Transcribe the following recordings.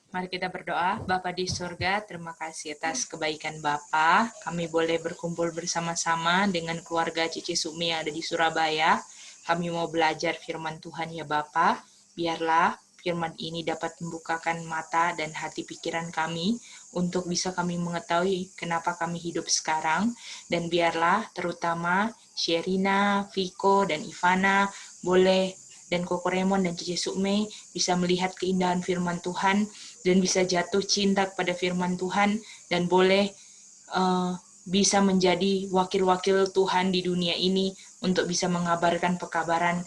Mari kita berdoa. Bapa di surga, terima kasih atas kebaikan Bapa. Kami boleh berkumpul bersama-sama dengan keluarga Cici Sumi yang ada di Surabaya. Kami mau belajar firman Tuhan ya Bapa. Biarlah firman ini dapat membukakan mata dan hati pikiran kami untuk bisa kami mengetahui kenapa kami hidup sekarang. Dan biarlah terutama Sherina, Viko, dan Ivana boleh dan Koko Remon dan Cici Sukme bisa melihat keindahan firman Tuhan dan bisa jatuh cinta kepada firman Tuhan dan boleh bisa menjadi wakil-wakil Tuhan di dunia ini untuk bisa mengabarkan pekabaran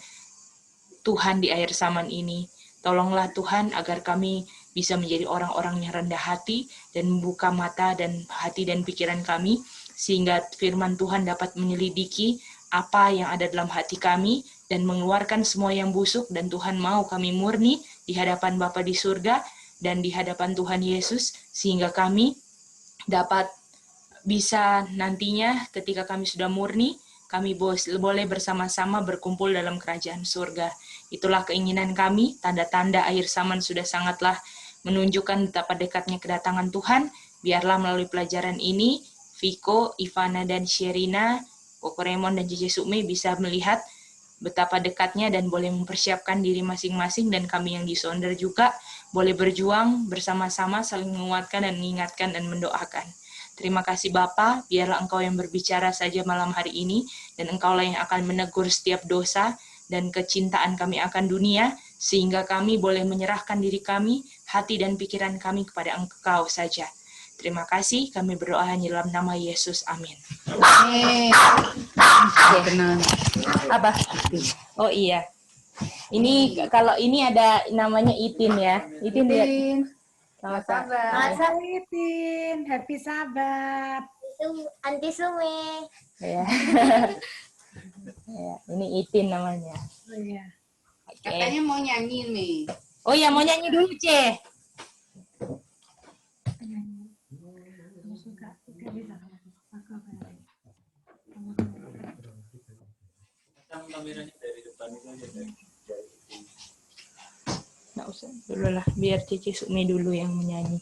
Tuhan di akhir zaman ini. Tolonglah Tuhan agar kami bisa menjadi orang-orang yang rendah hati dan membuka mata dan hati dan pikiran kami sehingga firman Tuhan dapat menyelidiki apa yang ada dalam hati kami dan mengeluarkan semua yang busuk dan Tuhan mau kami murni di hadapan Bapa di surga dan di hadapan Tuhan Yesus sehingga kami dapat bisa nantinya ketika kami sudah murni kami boleh bersama-sama berkumpul dalam kerajaan surga. Itulah keinginan kami, tanda-tanda akhir zaman sudah sangatlah menunjukkan betapa dekatnya kedatangan Tuhan. Biarlah melalui pelajaran ini, Viko, Ivana, dan Sherina, Koko Remon, dan Cici Sukme bisa melihat betapa dekatnya dan boleh mempersiapkan diri masing-masing dan kami yang disonder juga boleh berjuang bersama-sama saling menguatkan dan mengingatkan dan mendoakan. Terima kasih Bapa, biarlah Engkau yang berbicara saja malam hari ini dan Engkaulah yang akan menegur setiap dosa dan kecintaan kami akan dunia sehingga kami boleh menyerahkan diri kami, hati dan pikiran kami kepada Engkau saja. Terima kasih, kami berdoa hanya dalam nama Yesus. Amin. Apa? Oh iya. Ini kalau ini ada namanya Itin ya. Itin lihat. Selamat Itin, happy Sabat. Itu Anti Sumi. Ya. Ya, ini Itin namanya. Oh iya. Okay. Katanya mau nyanyi nih. Oh ya, mau nyanyi dulu, Ce. Kameranya dari depan itu aja dari Nggak usah dulu lah, biar Cici Sukmi dulu yang menyanyi.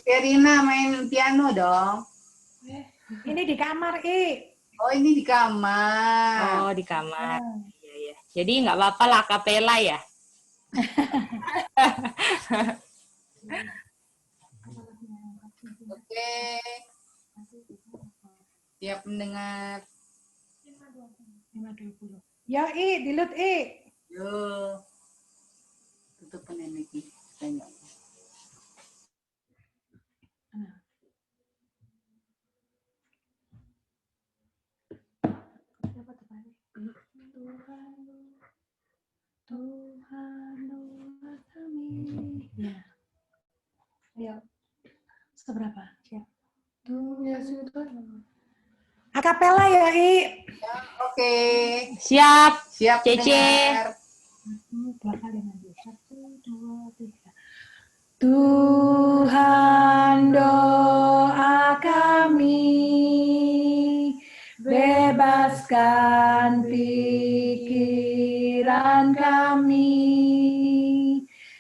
Sherina main piano dong. Ini di kamar, Oh, ini di kamar. Oh, di kamar. Iya, iya. Jadi nggak apa-apa lah, kapela ya. Oke. Siap mendengar. 5.20. Ya, dilut, Yo. Tutupan ini. Tanya. Tuhan doa kami. Ya. Ayo. Seberapa? Siap. Akapela ya, Oke. Siap. Siap Cece. mendengar. 2 kali nanti. 1, 2, 3. Tuhan doa kami, bebaskan pikiran kami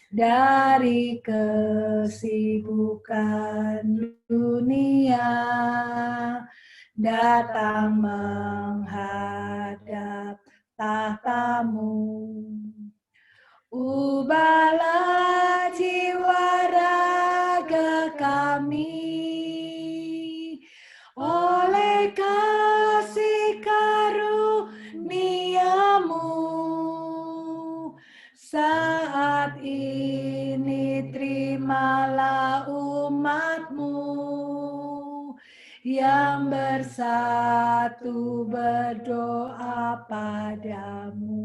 dari kesibukan dunia, datang menghadap tahta-Mu. Ubahlah jiwa raga kami oleh kasih karunia-Mu. Saat ini terimalah umat-Mu yang bersatu berdoa padamu.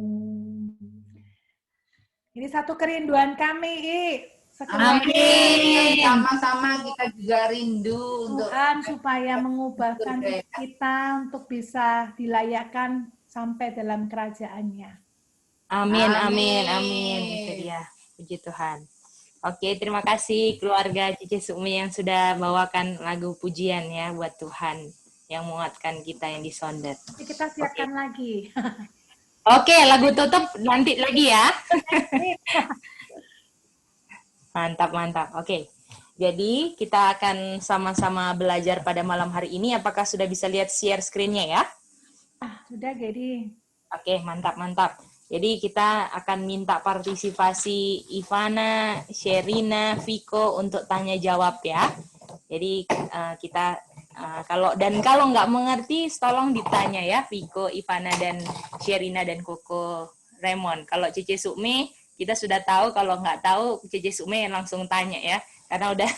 Ini satu kerinduan kami, Amin. Sama-sama kita juga rindu untuk Tuhan supaya mengubahkan kita untuk bisa dilayakkan sampai dalam kerajaan-Nya. Amin, amin, amin. Itu dia. Puji Tuhan. Oke, terima kasih keluarga Cici Sukmi yang sudah bawakan lagu pujian ya buat Tuhan yang menguatkan kita yang disonder. Nanti kita siapkan lagi. Oke, lagu tutup nanti lagi ya. Mantap, mantap. Oke. Jadi kita akan sama-sama belajar pada malam hari ini. Apakah sudah bisa lihat share screen-nya ya? Sudah, Gedi. Oke, mantap, mantap. Jadi kita akan minta partisipasi Ivana, Sherina, Viko untuk tanya jawab ya. Jadi kita kalau nggak mengerti, tolong ditanya ya, Viko, Ivana, dan Sherina dan Koko Raymond. Kalau Cici Sukmi, kita sudah tahu. Kalau nggak tahu, Cici Sukmi langsung tanya ya, karena udah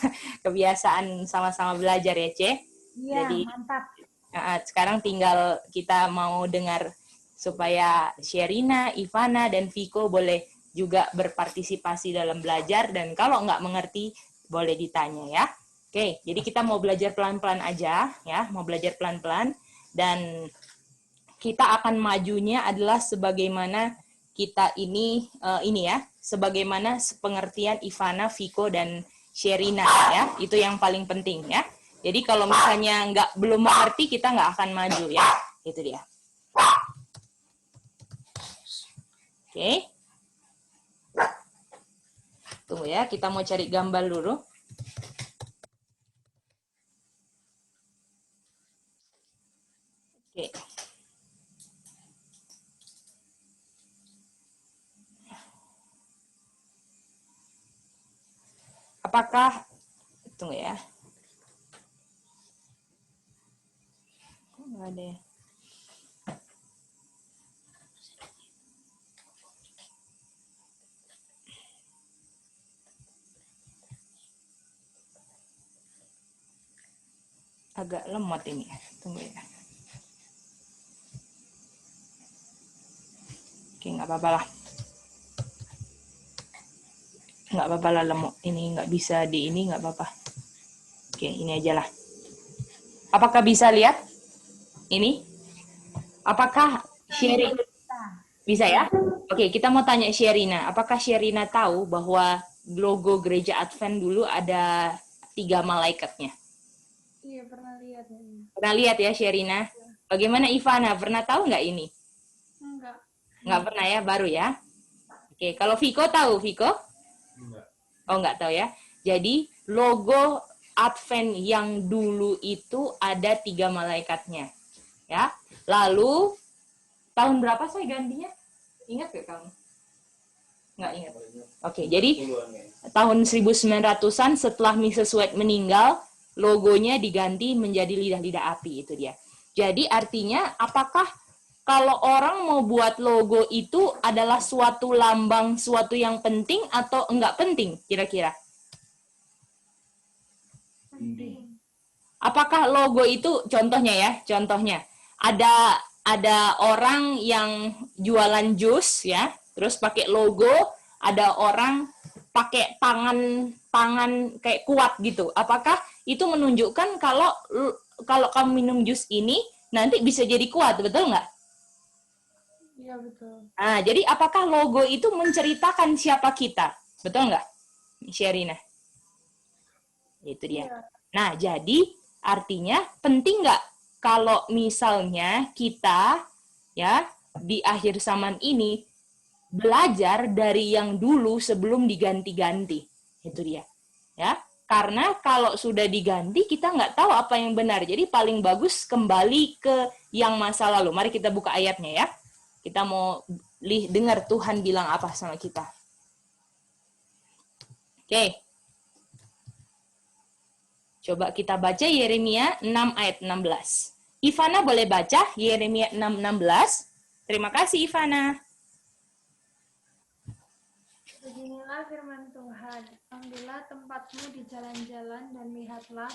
kebiasaan sama-sama belajar ya, Ce. Iya, Jadi mantap. sekarang tinggal kita mau dengar supaya Sherina, Ivana, dan Viko boleh juga berpartisipasi dalam belajar, dan kalau nggak mengerti, boleh ditanya ya. Oke, jadi kita mau belajar pelan-pelan aja, ya, mau belajar pelan-pelan, dan kita akan majunya adalah sebagaimana kita ini ya, sebagaimana pengertian Ivana, Viko, dan Sherina ya, itu yang paling penting ya. Jadi kalau misalnya belum mengerti, kita nggak akan maju ya, itu dia. Oke. Tunggu ya, kita mau cari gambar dulu. Oke. Apakah, tunggu ya. Kok nggak ada ya? Agak lemot ini, tunggu ya. Oke, nggak apa-apa lah. Nggak apa-apa lah, lemot. Ini nggak bisa di ini, nggak apa-apa. Oke, ini aja lah. Apakah bisa lihat? Ini? Apakah Sherina? Bisa ya? Oke, kita mau tanya Sherina. Apakah Sherina tahu bahwa logo gereja Advent dulu ada 3 malaikatnya? Iya, pernah lihat. Pernah lihat ya, Sherina? Bagaimana Ivana? Pernah tahu nggak ini? Enggak. Nggak pernah ya, baru ya? Oke, kalau Viko tahu, Viko? Enggak. Oh, nggak tahu ya. Jadi, logo Advent yang dulu itu ada 3 malaikatnya. Ya. Lalu, tahun berapa saya gantinya? Ingat nggak kamu? Nggak ingat. Oke, jadi tahun 1900-an setelah Mrs. White meninggal, logonya diganti menjadi lidah-lidah api, itu dia. Jadi artinya apakah kalau orang mau buat logo itu adalah suatu lambang, suatu yang penting atau enggak penting kira-kira? Penting. Apakah logo itu contohnya ada orang yang jualan jus ya, terus pakai logo, ada orang pakai tangan kayak kuat gitu. Apakah itu menunjukkan kalau kamu minum jus ini nanti bisa jadi kuat, betul nggak? Iya, betul. Nah, jadi apakah logo itu menceritakan siapa kita? Betul nggak, Sherina? Itu dia. Iya. Nah, jadi artinya penting nggak kalau misalnya kita ya di akhir zaman ini belajar dari yang dulu sebelum diganti-ganti. Itu dia. Ya, karena kalau sudah diganti kita nggak tahu apa yang benar. Jadi paling bagus kembali ke yang masa lalu. Mari kita buka ayatnya ya. Kita mau dengar Tuhan bilang apa sama kita. Oke. Coba kita baca Yeremia 6 ayat 16. Ivana boleh baca Yeremia 6:16. Terima kasih Ivana. Beginilah firman Tuhan, ambillah tempatmu di jalan-jalan dan lihatlah,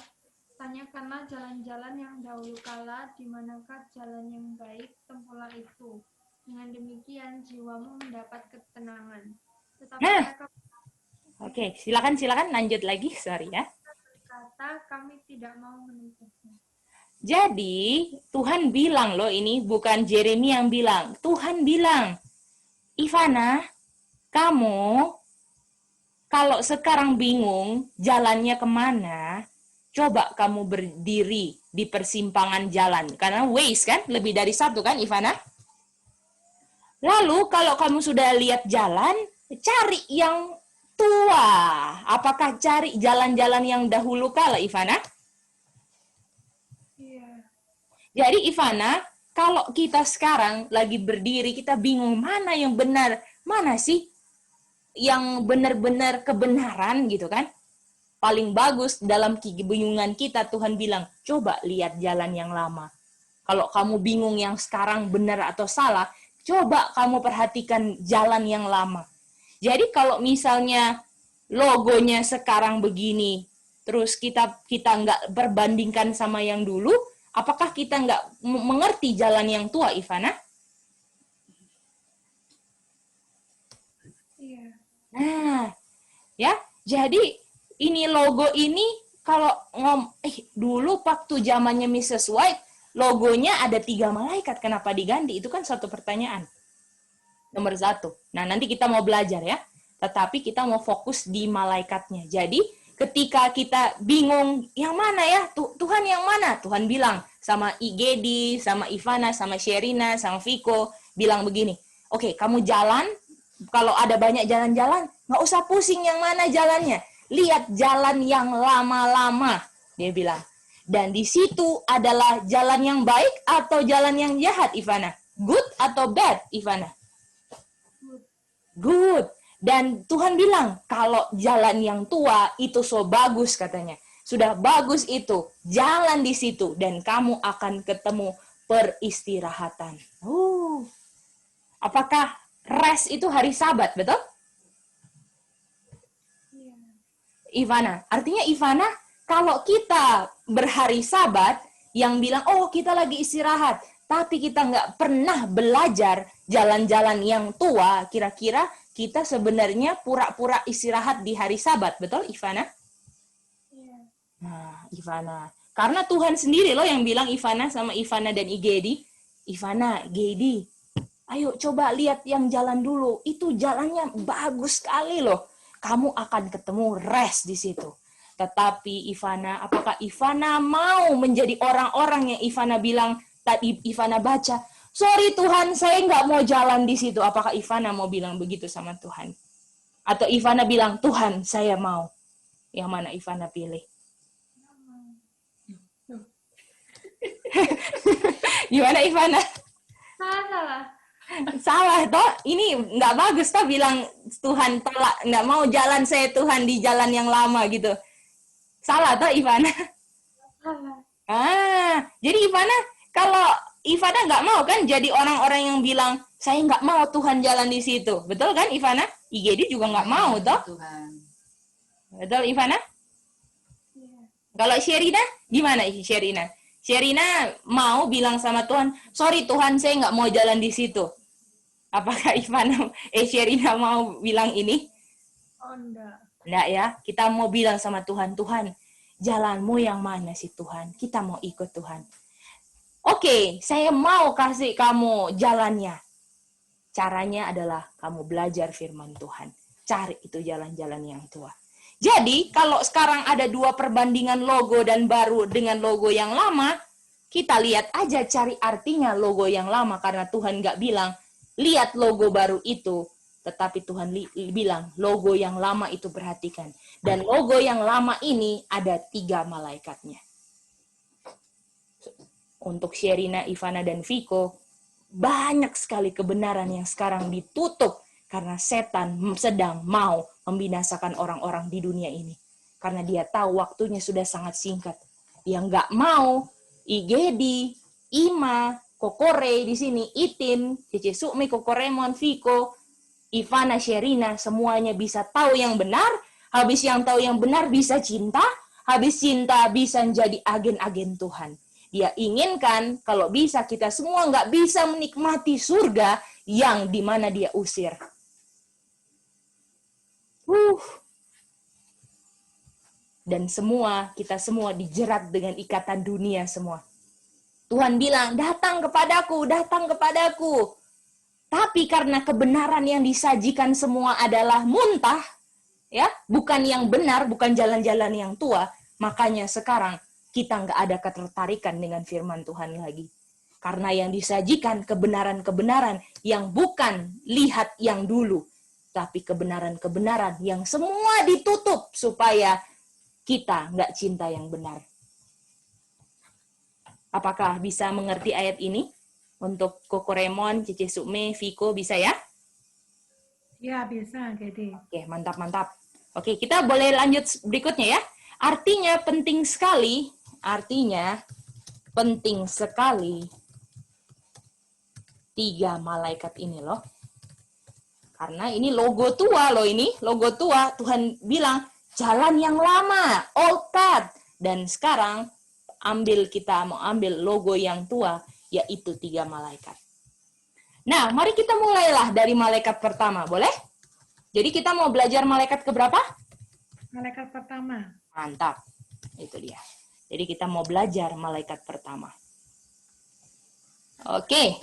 tanyakanlah jalan-jalan yang dahulu kala, di manakah jalan yang baik, tempuhlah itu. Dengan demikian jiwamu mendapat ketenangan. Tetapi mereka Oke, silakan lanjut lagi, sorry ya. berkata, kami tidak mau menempuhnya. Jadi, Tuhan bilang loh, ini bukan Yeremia yang bilang. Tuhan bilang, Ivana, kamu kalau sekarang bingung jalannya kemana, coba kamu berdiri di persimpangan jalan. Karena ways kan, lebih dari satu kan Ivana? Lalu kalau kamu sudah lihat jalan, cari yang tua. Apakah cari jalan-jalan yang dahulu kala, Ivana? Iya. Jadi Ivana, kalau kita sekarang lagi berdiri, kita bingung mana yang benar, mana sih yang benar-benar kebenaran gitu kan? Paling bagus dalam kebingungan kita, Tuhan bilang, coba lihat jalan yang lama. Kalau kamu bingung yang sekarang benar atau salah, coba kamu perhatikan jalan yang lama. Jadi kalau misalnya logonya sekarang begini, terus kita nggak berbandingkan sama yang dulu, apakah kita nggak mengerti jalan yang tua, Ivana? Iya. Nah, ya, jadi ini logo ini kalau dulu waktu zamannya Mrs. White, logonya ada 3 malaikat, kenapa diganti? Itu kan satu pertanyaan. Nomor 1. Nah, nanti kita mau belajar ya. Tetapi kita mau fokus di malaikatnya. Jadi, ketika kita bingung, yang mana ya? Tuhan yang mana? Tuhan bilang sama IGD, sama Ivana, sama Sherina, sama Viko, bilang begini, oke, kamu jalan, kalau ada banyak jalan-jalan, nggak usah pusing yang mana jalannya. Lihat jalan yang lama-lama, dia bilang. Dan di situ adalah jalan yang baik atau jalan yang jahat, Ivana? Good atau bad, Ivana? Good. Dan Tuhan bilang, kalau jalan yang tua itu so bagus katanya. Sudah bagus itu, jalan di situ dan kamu akan ketemu peristirahatan. Apakah rest itu hari Sabat, betul? Iya. Ivana, artinya Ivana, kalau kita berhari Sabat, yang bilang, oh kita lagi istirahat, tapi kita nggak pernah belajar jalan-jalan yang tua, kira-kira kita sebenarnya pura-pura istirahat di hari Sabat, betul Ivana? Iya. Nah, Ivana. Karena Tuhan sendiri loh yang bilang Ivana sama Ivana dan Igedi, Ivana, Gedi, ayo coba lihat yang jalan dulu, itu jalannya bagus sekali loh. Kamu akan ketemu rest di situ. Tetapi Ivana, apakah Ivana mau menjadi orang-orang yang Ivana bilang, tadi Ivana baca, sorry Tuhan, saya nggak mau jalan di situ. Apakah Ivana mau bilang begitu sama Tuhan? Atau Ivana bilang, Tuhan, saya mau. Yang mana Ivana pilih? Gimana Ivana? Salah. Salah toh, ini nggak bagus toh bilang Tuhan tolak, nggak mau jalan saya Tuhan di jalan yang lama gitu. Salah toh Ivana? Salah. Jadi Ivana, kalau Ivana nggak mau kan jadi orang-orang yang bilang saya nggak mau Tuhan jalan di situ, betul kan Ivana? IGD juga nggak mau toh, Tuhan. betul Ivana? Iya. Kalau Sherina, gimana Sherina? Sherina mau bilang sama Tuhan, sorry Tuhan saya nggak mau jalan di situ. Apakah Sherina mau bilang ini? Oh, enggak. Enggak ya, kita mau bilang sama Tuhan, Tuhan, jalanmu yang mana sih Tuhan? Kita mau ikut Tuhan. Oke, saya mau kasih kamu jalannya. Caranya adalah kamu belajar firman Tuhan. Cari itu jalan-jalan yang tua. Jadi, kalau sekarang ada 2 perbandingan logo dan baru dengan logo yang lama, kita lihat aja cari artinya logo yang lama, karena Tuhan nggak bilang, lihat logo baru itu, tetapi Tuhan bilang, logo yang lama itu perhatikan. Dan logo yang lama ini ada 3 malaikatnya. Untuk Sherina, Ivana, dan Viko, banyak sekali kebenaran yang sekarang ditutup karena setan sedang mau membinasakan orang-orang di dunia ini. Karena dia tahu waktunya sudah sangat singkat. Dia nggak mau IGD, Ima, Kokore di sini, Itin, Cici Sukmi, Kokoremon, Viko, Ivana, Sherina, semuanya bisa tahu yang benar. Habis yang tahu yang benar bisa cinta. Habis cinta bisa menjadi agen-agen Tuhan. Dia inginkan kalau bisa kita semua nggak bisa menikmati surga yang dimana dia usir. Dan kita semua dijerat dengan ikatan dunia semua. Tuhan bilang, datang kepadaku, datang kepadaku. Tapi karena kebenaran yang disajikan semua adalah muntah, ya, bukan yang benar, bukan jalan-jalan yang tua, makanya sekarang kita nggak ada ketertarikan dengan firman Tuhan lagi. Karena yang disajikan kebenaran-kebenaran yang bukan lihat yang dulu, tapi kebenaran-kebenaran yang semua ditutup supaya kita nggak cinta yang benar. Apakah bisa mengerti ayat ini? Untuk Koko Remon, Cici Sukme, Viko bisa ya? Ya, bisa, Gede. Oke, mantap-mantap. Oke, kita boleh lanjut berikutnya ya. Artinya penting sekali tiga malaikat ini loh. Karena ini logo tua loh ini, logo tua. Tuhan bilang, jalan yang lama, old path. Dan sekarang kita mau ambil logo yang tua, yaitu 3 malaikat. Nah, mari kita mulailah dari malaikat pertama, boleh? Jadi kita mau belajar malaikat keberapa? Malaikat pertama. Mantap, itu dia. Jadi kita mau belajar malaikat pertama. Oke,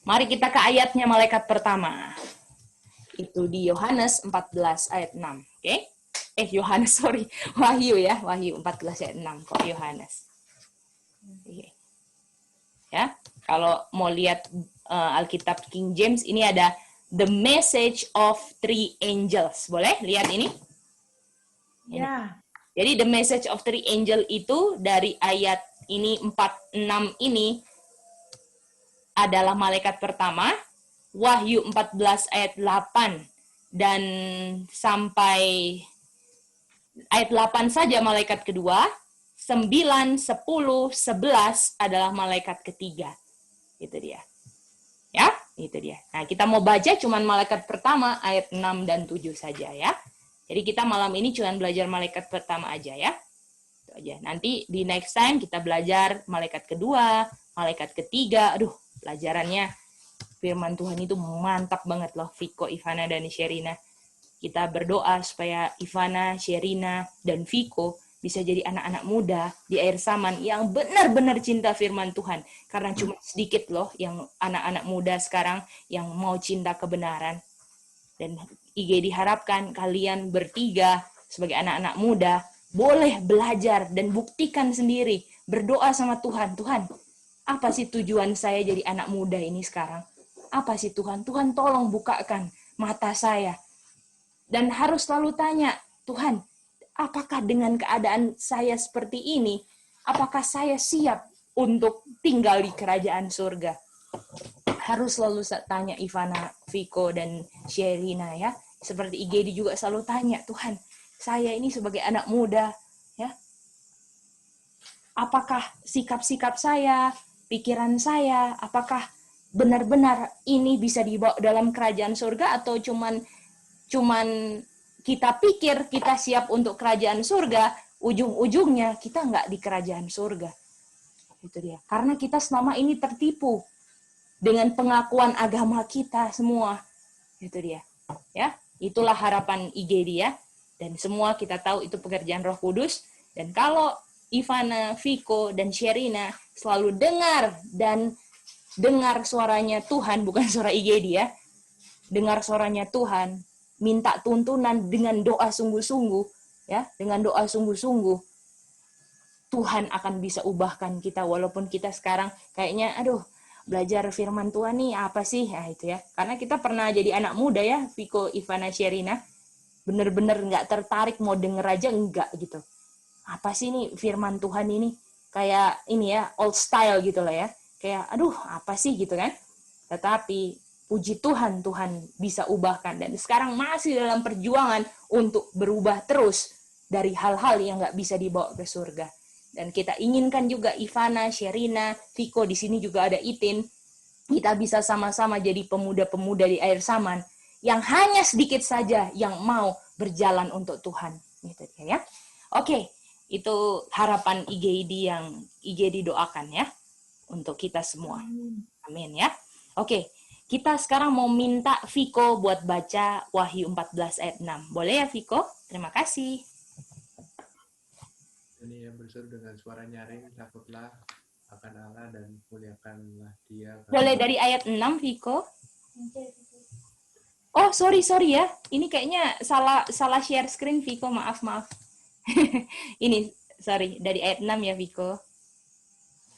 mari kita ke ayatnya malaikat pertama. Itu di Yohanes 14 ayat 6. Oke? Yohanes, sorry. Wahyu ya. Wahyu 14 ayat 6. Kok Yohanes? Oke. Ya, kalau mau lihat Alkitab King James, ini ada The Message of Three Angels. Boleh lihat ini? Ini. Ya. Jadi The Message of Three Angels itu dari ayat ini 4-6 ini adalah malaikat pertama. Wahyu 14 ayat 8 dan sampai ayat 8 saja malaikat kedua, 9, 10, 11 adalah malaikat ketiga. Itu dia. Ya, itu dia. Nah, kita mau baca cuman malaikat pertama ayat 6 dan 7 saja ya. Jadi kita malam ini cuman belajar malaikat pertama aja ya. Itu aja. Nanti di next time kita belajar malaikat kedua, malaikat ketiga. Aduh, pelajarannya firman Tuhan itu mantap banget loh, Viko, Ivana, dan Sherina. Kita berdoa supaya Ivana, Sherina, dan Viko bisa jadi anak-anak muda di akhir zaman yang benar-benar cinta firman Tuhan. Karena cuma sedikit loh yang anak-anak muda sekarang yang mau cinta kebenaran. Dan IG diharapkan kalian bertiga sebagai anak-anak muda boleh belajar dan buktikan sendiri. Berdoa sama Tuhan. Tuhan, apa sih tujuan saya jadi anak muda ini sekarang? Apa sih Tuhan? Tuhan tolong bukakan mata saya. Dan harus selalu tanya, Tuhan, apakah dengan keadaan saya seperti ini, apakah saya siap untuk tinggal di kerajaan surga? Harus selalu tanya Ivana, Viko, dan Sherina ya. Seperti IGD juga selalu tanya, Tuhan, saya ini sebagai anak muda, ya, apakah sikap-sikap saya, pikiran saya, apakah benar-benar ini bisa dibawa dalam kerajaan surga atau cuman kita pikir kita siap untuk kerajaan surga, ujung-ujungnya kita nggak di kerajaan surga. Itu dia. Karena kita selama ini tertipu dengan pengakuan agama kita semua. Itu dia. Ya, itulah harapan IGD ya. Dan semua kita tahu itu pekerjaan Roh Kudus. Dan kalau Ivana, Viko, dan Sherina selalu dengar suaranya Tuhan, bukan suara IGD ya. Dengar suaranya Tuhan, minta tuntunan dengan doa sungguh-sungguh, ya, dengan doa sungguh-sungguh, Tuhan akan bisa ubahkan kita walaupun kita sekarang kayaknya aduh, belajar firman Tuhan nih apa sih? Ya itu ya. Karena kita pernah jadi anak muda ya, Viko, Ivana, Sherina, bener-bener nggak tertarik mau denger aja enggak gitu. Apa sih nih firman Tuhan ini? Kayak ini ya, old style gitu lah ya. Kayak, aduh, apa sih gitu kan? Tetapi, puji Tuhan, Tuhan bisa ubahkan. Dan sekarang masih dalam perjuangan untuk berubah terus dari hal-hal yang nggak bisa dibawa ke surga. Dan kita inginkan juga Ivana, Sherina, Viko, di sini juga ada Itin. Kita bisa sama-sama jadi pemuda-pemuda di akhir zaman yang hanya sedikit saja yang mau berjalan untuk Tuhan. Gitu ya. Oke, itu harapan IGD yang IGD doakan ya. Untuk kita semua. Amin ya. Oke, kita sekarang mau minta Viko buat baca Wahyu 14 ayat 6. Boleh ya Viko? Terima kasih. Ini yang berseru dengan suara nyaring, takutlah akan Allah dan muliakanlah Dia. Boleh dari ayat 6 Viko? Oh, sorry ya. Ini kayaknya salah share screen Viko, maaf. Ini sorry, dari ayat 6 ya Viko.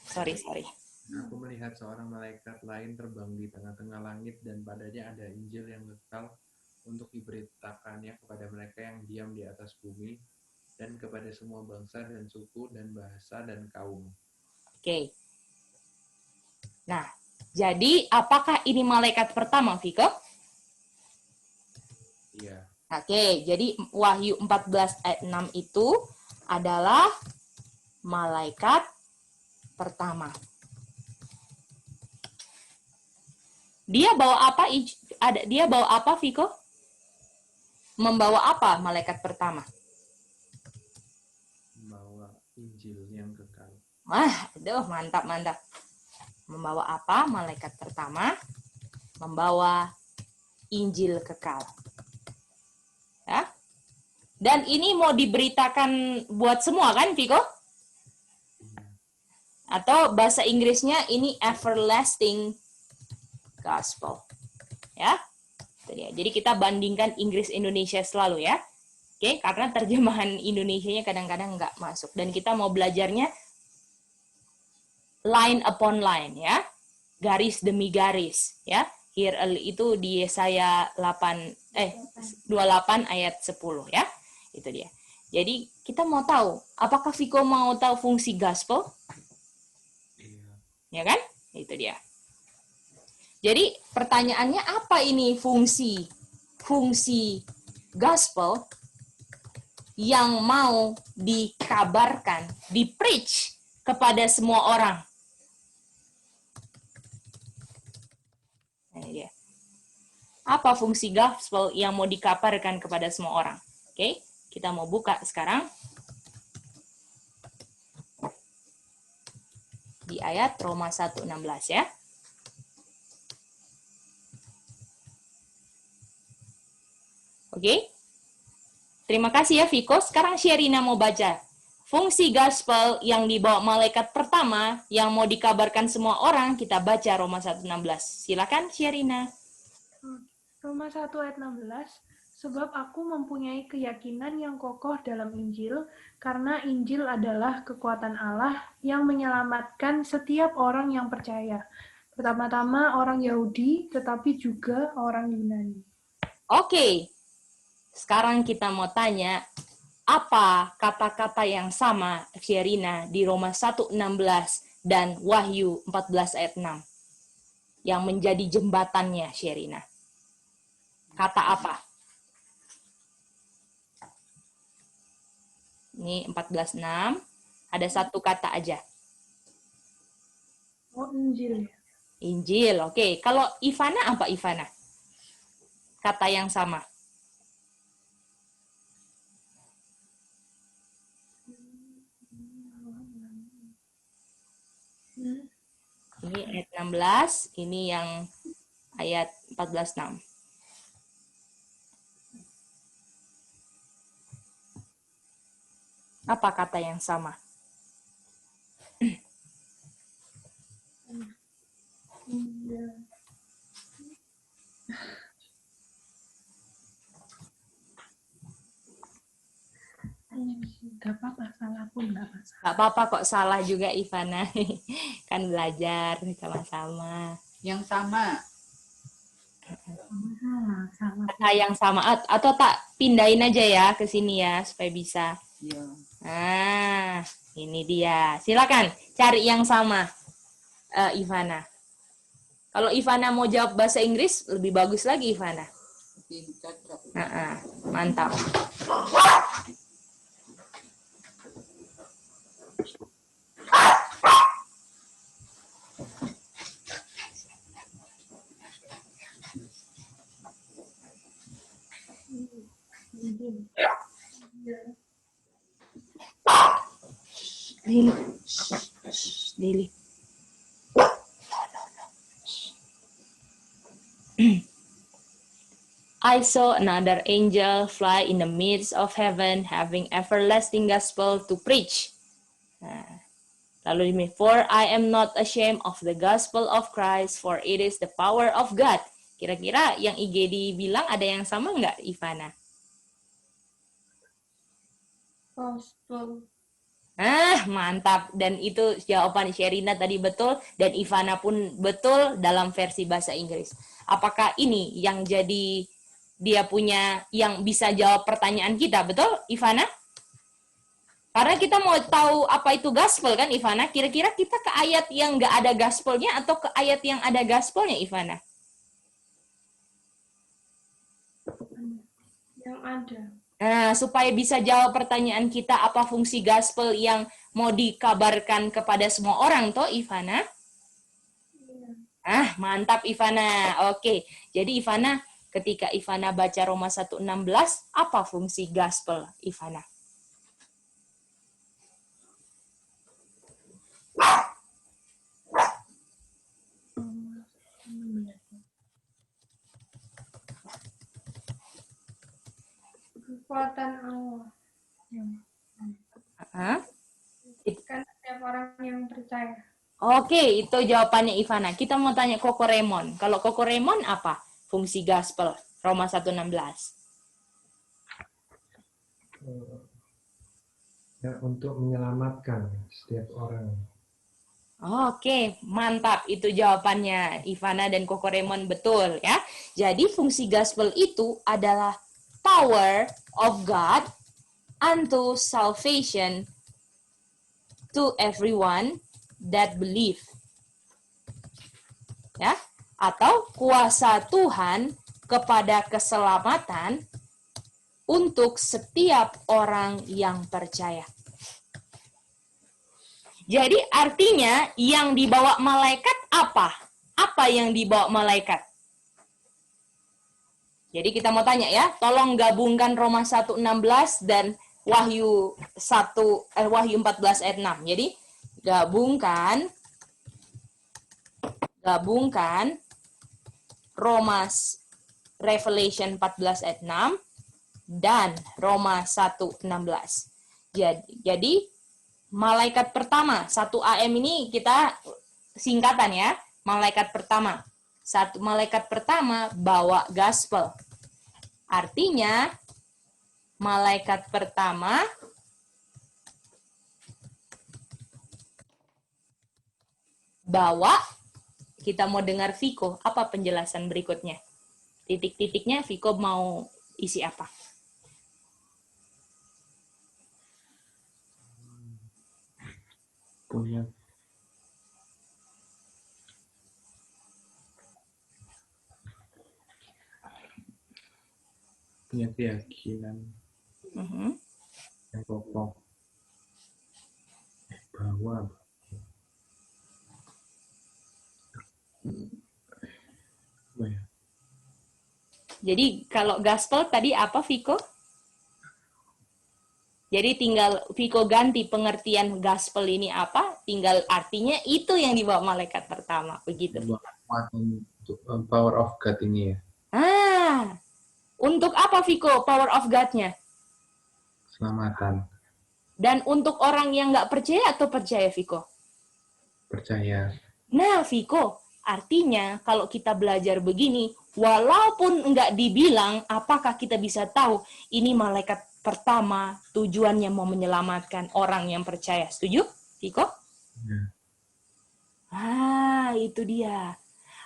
Sorry. Aku melihat seorang malaikat lain terbang di tengah-tengah langit dan padanya ada Injil yang kekal untuk diberitakannya kepada mereka yang diam di atas bumi dan kepada semua bangsa dan suku dan bahasa dan kaum. Oke. Nah, jadi apakah ini malaikat pertama, Viko? Iya. Oke, jadi Wahyu 14 ayat 6 itu adalah malaikat pertama. Dia bawa apa? Dia bawa apa, Viko? Membawa apa malaikat pertama? Membawa Injil yang kekal. Wah, aduh, mantap, mantap. Membawa apa malaikat pertama? Membawa Injil kekal. Ya. Dan ini mau diberitakan buat semua kan, Viko? Atau bahasa Inggrisnya ini everlasting gospel. Ya. Itu dia. Jadi kita bandingkan Inggris Indonesia selalu ya. Oke, karena terjemahan Indonesianya kadang-kadang nggak masuk. Dan kita mau belajarnya line upon line ya. Garis demi garis ya. Here itu di Yesaya 28 ayat 10 ya. Itu dia. Jadi kita mau tahu, apakah Viko mau tahu fungsi gospel? Iya. Ya kan? Itu dia. Jadi pertanyaannya apa ini fungsi gospel yang mau dikabarkan, di-preach kepada semua orang? Nah, ini dia. Apa fungsi gospel yang mau dikabarkan kepada semua orang? Oke, kita mau buka sekarang. Di ayat Roma 1:16 ya. Oke. Terima kasih ya Viko. Sekarang Sherina mau baca. Fungsi gospel yang dibawa malaikat pertama yang mau dikabarkan semua orang, kita baca Roma 1:16. Silakan Sherina. Roma 1 ayat 16, sebab aku mempunyai keyakinan yang kokoh dalam Injil, karena Injil adalah kekuatan Allah yang menyelamatkan setiap orang yang percaya. Pertama-tama orang Yahudi, tetapi juga orang Yunani. Oke. Sekarang kita mau tanya, apa kata-kata yang sama Sherina di Roma 1:16 dan Wahyu 14 ayat 6 yang menjadi jembatannya Sherina? Kata apa? Ini 14:6, ada satu kata aja. Oh, Injil. Injil, oke. Kalau Ivana apa Ivana? Kata yang sama. Ini ayat 16, ini yang ayat 14:6. Apa kata yang sama? Gak apa-apa, salah pun gak masalah. Gak apa-apa kok salah juga Ivana. Kan belajar sama-sama. Yang sama. Sama. Kata yang sama. Atau tak pindahin aja ya ke sini ya supaya bisa. Iya. Nah, ini dia. Silakan cari yang sama, Ivana. Kalau Ivana mau jawab bahasa Inggris, lebih bagus lagi Ivana. Lebih cocok. Mantap. Lili. Lili. I saw another angel fly in the midst of heaven, having everlasting gospel to preach. Nah, lalu ini, for I am not ashamed of the gospel of Christ, for it is the power of God. Kira-kira yang IGD bilang ada yang sama nggak, Ivana? Gospel. Mantap. Dan itu jawaban Sherina tadi betul, dan Ivana pun betul dalam versi bahasa Inggris. Apakah ini yang jadi dia punya, yang bisa jawab pertanyaan kita, betul Ivana? Karena kita mau tahu apa itu gospel kan Ivana? Kira-kira kita ke ayat yang nggak ada gospelnya atau ke ayat yang ada gospelnya Ivana? Yang ada. Nah, supaya bisa jawab pertanyaan kita, apa fungsi gospel yang mau dikabarkan kepada semua orang, toh Ivana? Mantap Ivana. Oke, jadi Ivana, ketika Ivana baca Roma 1:16, apa fungsi gospel Ivana? Kekuatan Allah. Kan setiap orang yang percaya. Oke, itu jawabannya Ivana. Kita mau tanya Koko Raymond. Kalau Koko Raymond apa fungsi gospel Roma 1:16? Ya, untuk menyelamatkan setiap orang. Oke, mantap. Itu jawabannya Ivana dan Koko Raymond betul ya. Jadi fungsi gospel itu adalah power of God unto salvation to everyone that believe. Ya, atau kuasa Tuhan kepada keselamatan untuk setiap orang yang percaya. Jadi artinya yang dibawa malaikat apa? Apa yang dibawa malaikat? Jadi kita mau tanya ya, tolong gabungkan Roma 1:16 dan Wahyu 14 ayat 6. Jadi gabungkan Revelation 14 ayat 6 dan Roma 1:16. Jadi malaikat pertama, 1 AM ini kita singkatan ya. Malaikat pertama. Malaikat pertama bawa gospel. Artinya malaikat pertama bawa, kita mau dengar Viko, apa penjelasan berikutnya? Titik-titiknya Viko mau isi apa? Punya keyakinan yang kokoh bahwa Jadi kalau gospel tadi apa Viko? Jadi tinggal Viko ganti pengertian gospel ini apa, tinggal artinya itu yang dibawa malaikat pertama, begitu. Power of God ini ya. Untuk apa Viko power of God-nya? Keselamatan. Dan untuk orang yang nggak percaya atau percaya Viko? Percaya. Nah Viko, artinya kalau kita belajar begini, walaupun nggak dibilang, apakah kita bisa tahu ini malaikat pertama tujuannya mau menyelamatkan orang yang percaya. Setuju, Viko? Ya. Itu dia.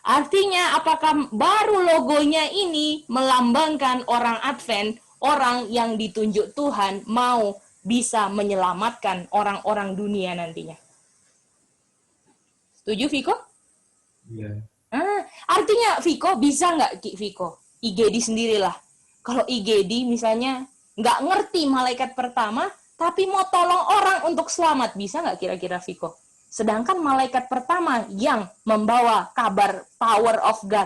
Artinya apakah baru logonya ini melambangkan orang Advent, orang yang ditunjuk Tuhan mau bisa menyelamatkan orang-orang dunia nantinya. Setuju, Viko? Iya. Artinya Viko bisa nggak, Viko? IGD sendirilah. Kalau IGD misalnya nggak ngerti malaikat pertama, tapi mau tolong orang untuk selamat, bisa nggak kira-kira Viko? Sedangkan malaikat pertama yang membawa kabar power of God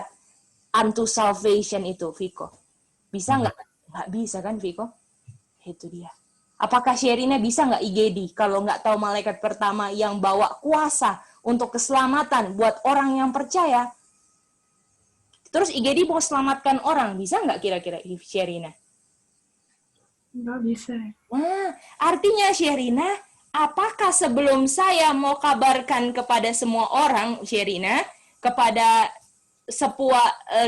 unto salvation itu, Viko. Bisa nggak? Nggak bisa kan, Viko? Itu dia. Apakah Sherina bisa nggak IGD kalau nggak tahu malaikat pertama yang bawa kuasa untuk keselamatan buat orang yang percaya? Terus IGD mau selamatkan orang, bisa nggak kira-kira Sherina? Nggak bisa. Artinya Sherina, apakah sebelum saya mau kabarkan kepada semua orang, Sherina, kepada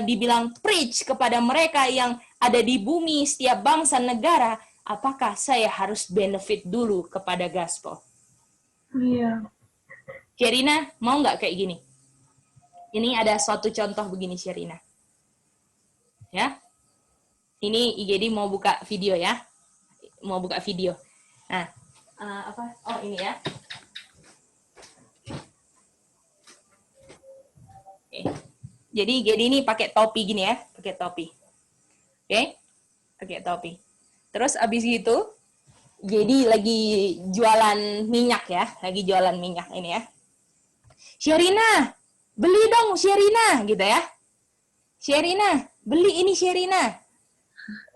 dibilang preach kepada mereka yang ada di bumi, setiap bangsa negara, apakah saya harus benefit dulu kepada gospel? Iya. Sherina, mau nggak kayak gini? Ini ada suatu contoh begini, Sherina. Ya, ini IGD mau buka video ya. Mau buka video. Nah, apa? Oh, ini ya. Oke. Jadi IGD ini pakai topi gini ya. Pakai topi. Oke? Pakai topi. Terus abis itu, jadi lagi jualan minyak ya. Lagi jualan minyak ini ya. Sherina, beli dong Sherina, gitu ya. Sherina, beli ini Sherina.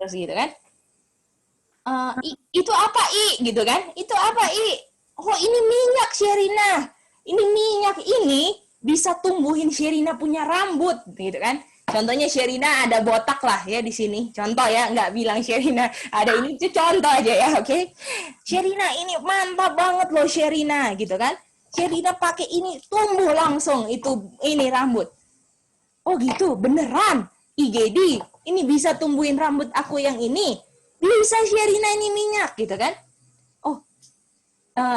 Terus gitu kan. Itu apa I? Gitu kan. Itu apa I? Oh ini minyak Sherina. Ini minyak ini bisa tumbuhin Sherina punya rambut. Gitu kan. Contohnya Sherina ada botak lah ya di sini. Contoh ya, nggak bilang Sherina ada ini, itu contoh aja ya, oke? Sherina ini mantap banget loh Sherina, gitu kan? Sherina pakai ini tumbuh langsung itu ini rambut. Oh gitu, beneran? IGD, ini bisa tumbuhin rambut aku yang ini. Bisa Sherina ini minyak, gitu kan? Oh,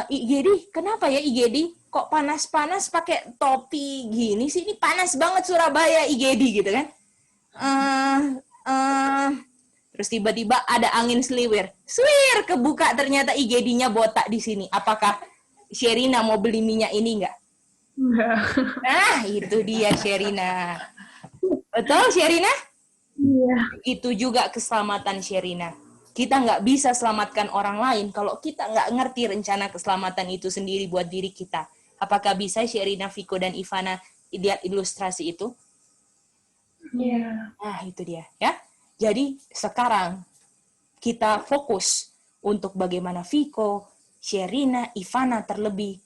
IGD, kenapa ya IGD? Kok panas-panas pakai topi gini sih? Ini panas banget Surabaya IGD, gitu kan? Terus tiba-tiba ada angin seliwir. Swir, kebuka ternyata IGD-nya botak di sini. Apakah Sherina mau beli minyak ini enggak? Enggak. Nah, itu dia Sherina. Betul, Sherina? Iya. Itu juga keselamatan Sherina. Kita nggak bisa selamatkan orang lain kalau kita nggak ngerti rencana keselamatan itu sendiri buat diri kita. Apakah bisa Sherina, Viko, dan Ivana lihat ilustrasi itu? Iya. Nah, itu dia. Ya. Jadi, sekarang kita fokus untuk bagaimana Viko, Sherina, Ivana terlebih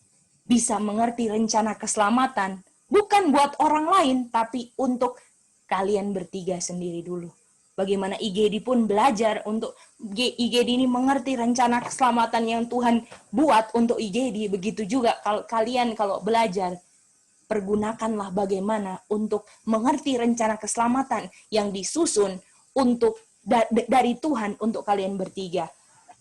bisa mengerti rencana keselamatan. Bukan buat orang lain, tapi untuk kalian bertiga sendiri dulu. Bagaimana IGD pun belajar untuk IGD ini mengerti rencana keselamatan yang Tuhan buat untuk IGD. Begitu juga kalau kalian kalau belajar, pergunakanlah bagaimana untuk mengerti rencana keselamatan yang disusun untuk dari Tuhan untuk kalian bertiga.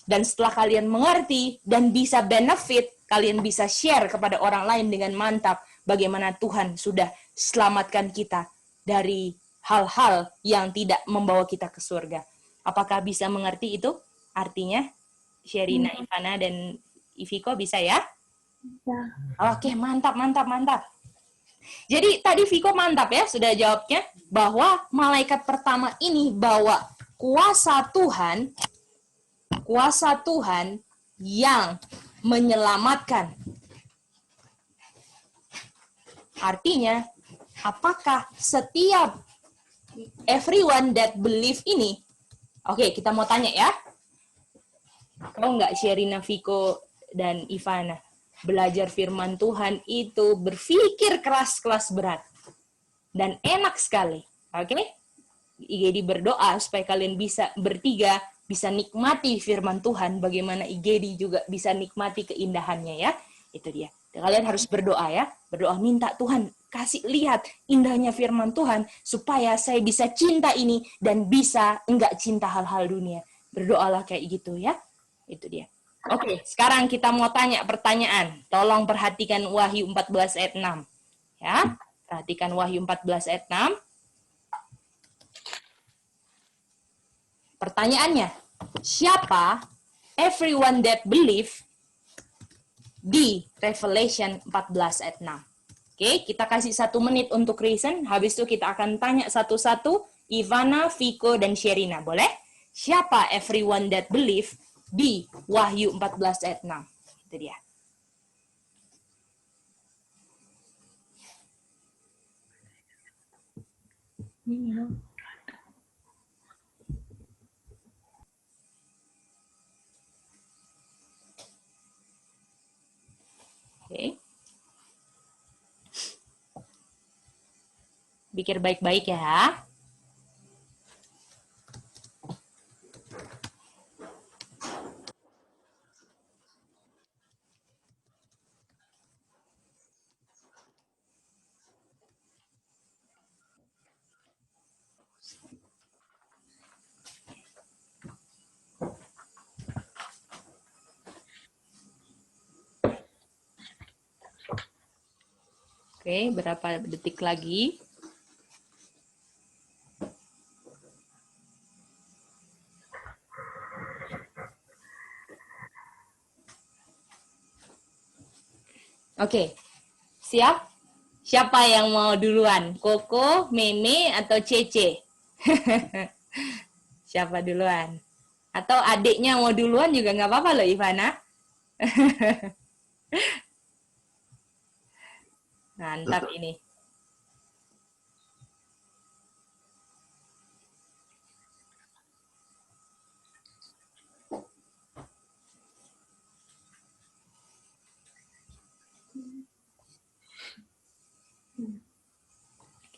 Dan setelah kalian mengerti dan bisa benefit, kalian bisa share kepada orang lain dengan mantap bagaimana Tuhan sudah selamatkan kita dari hal-hal yang tidak membawa kita ke surga. Apakah bisa mengerti itu? Artinya, Sherina, Ivana, dan Iviko bisa ya? Bisa. Oke, mantap, mantap, mantap. Jadi tadi Viko mantap ya, sudah jawabnya, bahwa malaikat pertama ini bawa kuasa Tuhan yang menyelamatkan. Artinya, apakah setiap everyone that believe ini, oke, kita mau tanya ya, kalau nggak Sherina, Viko, dan Ivana belajar firman Tuhan itu berpikir keras-keras berat dan enak sekali, oke? IGD berdoa supaya kalian bisa bertiga bisa nikmati firman Tuhan, bagaimana IGD juga bisa nikmati keindahannya ya. Itu dia. Dan kalian harus berdoa ya. Berdoa minta Tuhan kasih lihat indahnya firman Tuhan supaya saya bisa cinta ini dan bisa enggak cinta hal-hal dunia. Berdoalah kayak gitu ya. Itu dia. Oke, sekarang kita mau tanya pertanyaan. Tolong perhatikan Wahyu 14 ayat 6. Ya, perhatikan Wahyu 14 ayat 6. Pertanyaannya, siapa everyone that believe di Revelation 14 ayat 6? Oke, kita kasih 1 menit untuk reason. Habis itu kita akan tanya satu-satu. Ivana, Viko, dan Sherina. Boleh? Siapa everyone that believe di Wahyu 14 ayat 6? Itu dia. Oke. Pikir baik-baik ya. Oke, berapa detik lagi? Oke, siap? Siapa yang mau duluan? Koko, Meme, atau Cece? Siapa duluan? Atau adiknya mau duluan juga nggak apa-apa loh, Ivana. Mantap ini.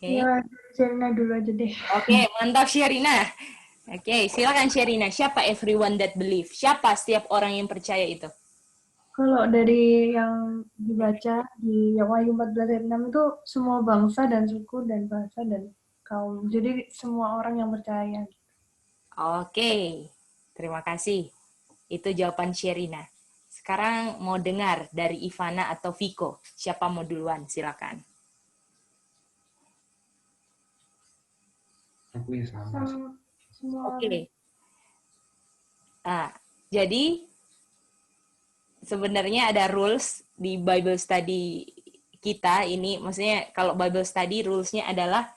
Oke. Ya, Sherina dulu aja deh. Oke, mantap Sherina. Oke, silakan Sherina. Siapa everyone that believe? Siapa setiap orang yang percaya itu? Kalau dari yang dibaca di Wahyu 14 ayat 6 itu semua bangsa dan suku dan bahasa dan kaum. Jadi semua orang yang percaya. Oke, terima kasih. Itu jawaban Sherina. Sekarang mau dengar dari Ivana atau Viko. Siapa mau duluan? Silakan. Aku ya sama. Semua Oke. Jadi sebenarnya ada rules di Bible study kita ini, maksudnya kalau Bible study rules-nya adalah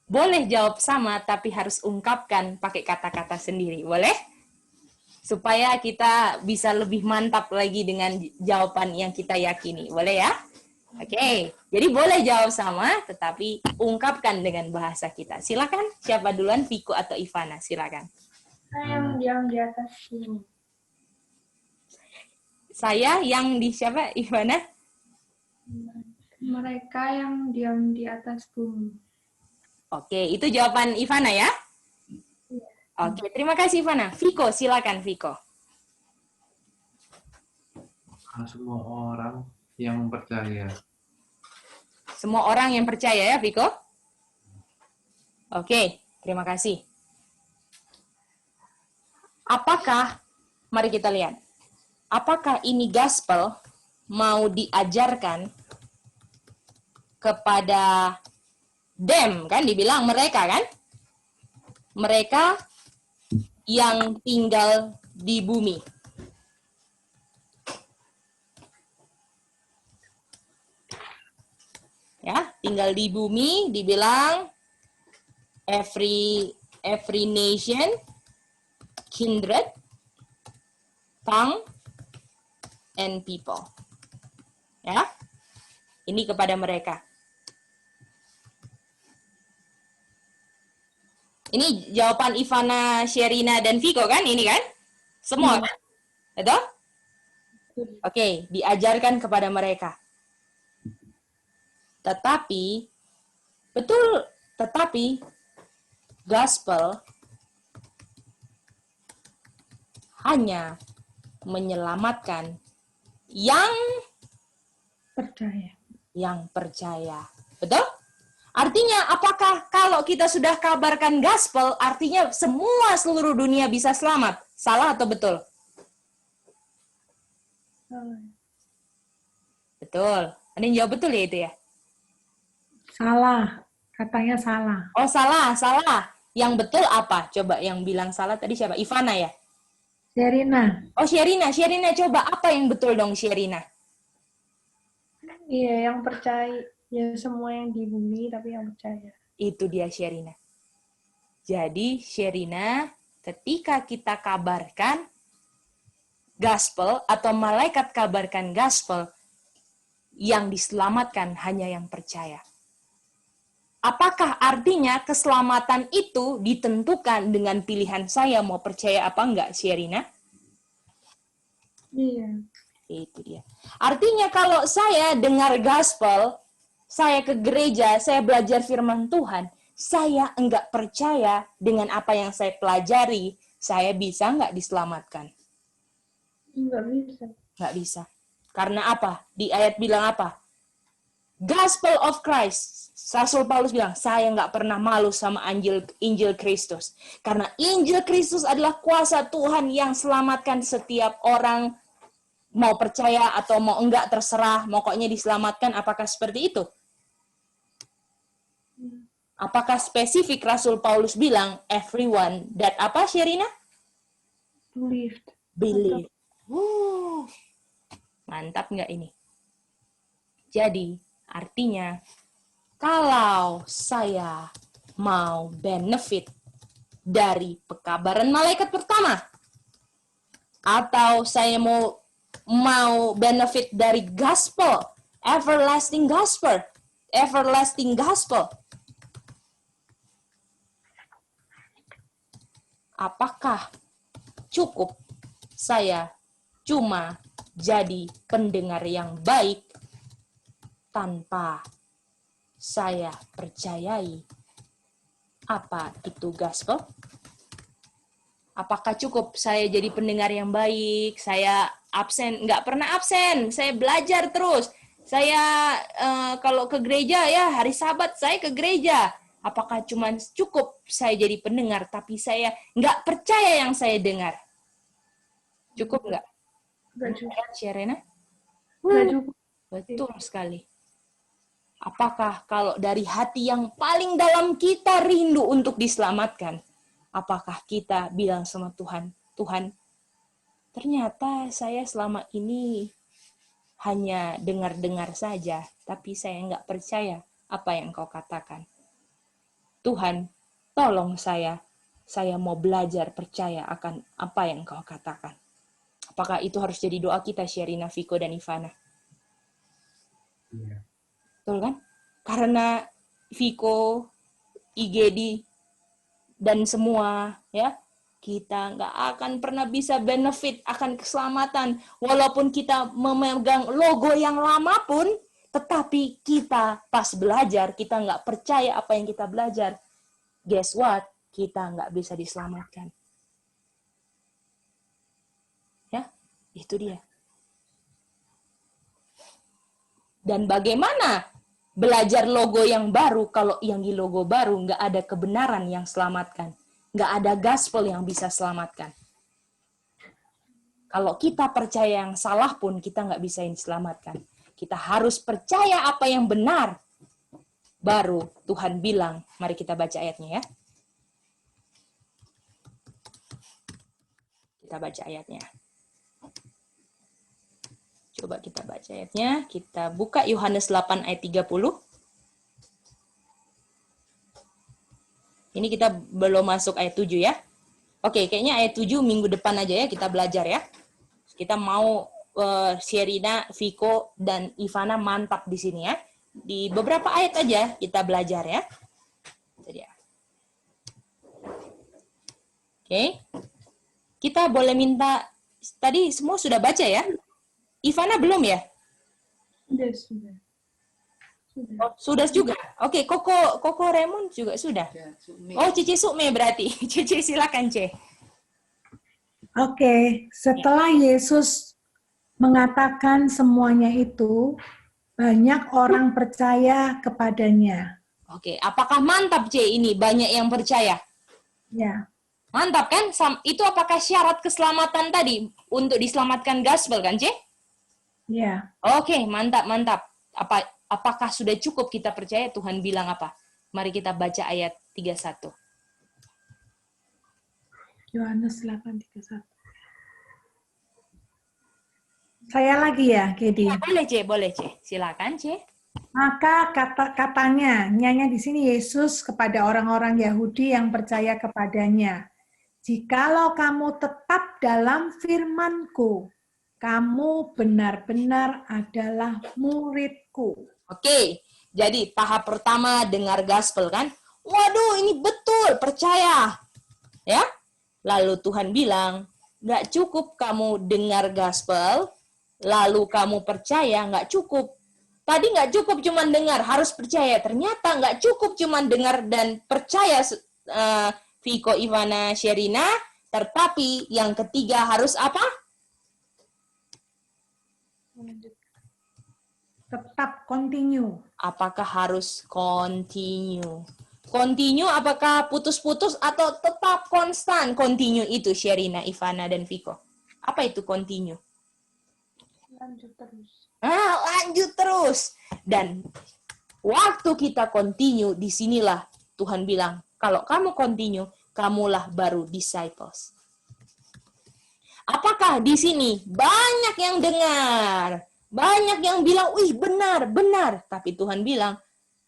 boleh jawab sama tapi harus ungkapkan pakai kata-kata sendiri. Boleh? Supaya kita bisa lebih mantap lagi dengan jawaban yang kita yakini. Boleh ya? Oke, jadi boleh jawab sama, tetapi ungkapkan dengan bahasa kita. Silakan, siapa duluan, Viko atau Ivana? Silakan. yang di atas ini. Saya yang di siapa, Ivana? Mereka yang diam di atas bumi. Oke, itu jawaban Ivana ya? Oke, terima kasih Ivana. Viko, silakan Viko. Semua orang yang percaya. Semua orang yang percaya ya, Viko? Oke, terima kasih. Apakah, mari kita lihat, apakah ini gospel mau diajarkan kepada them, kan dibilang mereka kan? Mereka yang tinggal di bumi. Ya, tinggal di bumi dibilang every nation, kindred, tongue, and people. Ya. Ini kepada mereka. Ini jawaban Ivana, Sherina, dan Viko kan? Ini kan? Semua kan? Betul? Oke, diajarkan kepada mereka. Tetapi, gospel hanya menyelamatkan yang percaya. Betul? Artinya, apakah kalau kita sudah kabarkan gospel, artinya semua seluruh dunia bisa selamat? Salah atau betul? Betul. Ada yang jawab betul ya itu ya? Salah. Katanya salah. Oh, salah. Yang betul apa? Coba yang bilang salah tadi siapa? Ivana ya? Sherina. Oh, Sherina, coba apa yang betul dong, Sherina? Iya, yang percaya. Ya, semua yang di bumi, tapi yang percaya. Itu dia Sherina. Jadi, Sherina, ketika kita kabarkan gospel atau malaikat kabarkan gospel, yang diselamatkan hanya yang percaya. Apakah artinya keselamatan itu ditentukan dengan pilihan saya mau percaya apa enggak, Sherina? Iya. Itu dia. Artinya kalau saya dengar gospel, saya ke gereja, saya belajar firman Tuhan, saya enggak percaya dengan apa yang saya pelajari, saya bisa enggak diselamatkan? Enggak bisa. Enggak bisa. Karena apa? Di ayat bilang apa? Gospel of Christ. Rasul Paulus bilang, saya nggak pernah malu sama Injil Kristus. Karena Injil Kristus adalah kuasa Tuhan yang selamatkan setiap orang, mau percaya atau mau enggak terserah, pokoknya diselamatkan. Apakah seperti itu? Apakah spesifik Rasul Paulus bilang everyone that apa Sherina? Believed. Believe. Mantap nggak ini? Jadi, artinya, kalau saya mau benefit dari pekabaran malaikat pertama, atau saya mau benefit dari gospel, everlasting gospel, apakah cukup saya cuma jadi pendengar yang baik tanpa saya percayai apa itu gospel? Apakah cukup saya jadi pendengar yang baik, saya absen, nggak pernah absen, saya belajar terus, saya kalau ke gereja ya hari Sabat saya ke gereja. Apakah cuma cukup saya jadi pendengar, tapi saya nggak percaya yang saya dengar? Cukup nggak? Nggak cukup. Sherena? Nggak cukup. Betul sekali. Apakah kalau dari hati yang paling dalam kita rindu untuk diselamatkan, apakah kita bilang sama Tuhan, Tuhan, ternyata saya selama ini hanya dengar-dengar saja, tapi saya nggak percaya apa yang Kau katakan. Tuhan, tolong saya mau belajar percaya akan apa yang Kau katakan. Apakah itu harus jadi doa kita, Sherina, Viko, dan Ivana? Iya. Betul kan? Karena Viko, IGD, dan semua, ya, kita nggak akan pernah bisa benefit akan keselamatan. Walaupun kita memegang logo yang lama pun, tetapi kita pas belajar, kita nggak percaya apa yang kita belajar. Guess what? Kita nggak bisa diselamatkan. Ya, itu dia. Dan bagaimana belajar logo yang baru kalau yang di logo baru nggak ada kebenaran yang selamatkan, nggak ada gospel yang bisa selamatkan. Kalau kita percaya yang salah pun kita nggak bisa diselamatkan. Kita harus percaya apa yang benar. Baru Tuhan bilang, mari kita baca ayatnya ya. Kita baca ayatnya. Coba kita baca ayatnya. Kita buka Yohanes 8 ayat 30. Ini kita belum masuk ayat 7 ya. Oke, kayaknya ayat 7 minggu depan aja ya kita belajar ya. Kita mau Sherina, Viko, dan Ivana mantap di sini ya. Di beberapa ayat aja kita belajar ya. Jadi ya. Oke. Kita boleh minta, tadi semua sudah baca ya? Ivana belum ya? Sudah. Oh, sudah juga. Oke, Koko Raymond juga sudah. Ya, Sumi. Oh, Cici Sukme berarti. Cici silakan, Ce. Oke, setelah Yesus mengatakan semuanya itu, banyak orang percaya kepadanya. Oke, apakah mantap, Ce, ini banyak yang percaya? Ya, Mantap kan? Itu apakah syarat keselamatan tadi untuk diselamatkan gospel kan, Ce? ya. Oke, mantap. Apakah sudah cukup kita percaya? Tuhan bilang apa? Mari kita baca ayat 31. Yohanes 8:31. Saya lagi ya, Kedi. Ya, boleh, Ce. Silakan, Ce. Maka katanya, nyanya di sini Yesus kepada orang-orang Yahudi yang percaya kepadanya, jikalau kamu tetap dalam firman-Ku, kamu benar-benar adalah murid-Ku. Oke, jadi tahap pertama dengar gospel kan? Waduh, ini betul, percaya. Ya? Lalu Tuhan bilang, nggak cukup kamu dengar gospel, lalu kamu percaya, nggak cukup. Tadi nggak cukup cuma dengar, harus percaya. Ternyata nggak cukup cuma dengar dan percaya, Viko, Ivana, Sherina, tetapi yang ketiga harus apa? Tetap continue. Apakah harus continue? Continue apakah putus-putus atau tetap konstan? Continue itu Sherina, Ivana, dan Viko. Apa itu continue? Lanjut terus. Lanjut terus. Dan waktu kita continue, disinilah Tuhan bilang, kalau kamu continue, kamulah baru disciples. Apakah di sini banyak yang dengar? Banyak yang bilang, wih benar, benar. Tapi Tuhan bilang,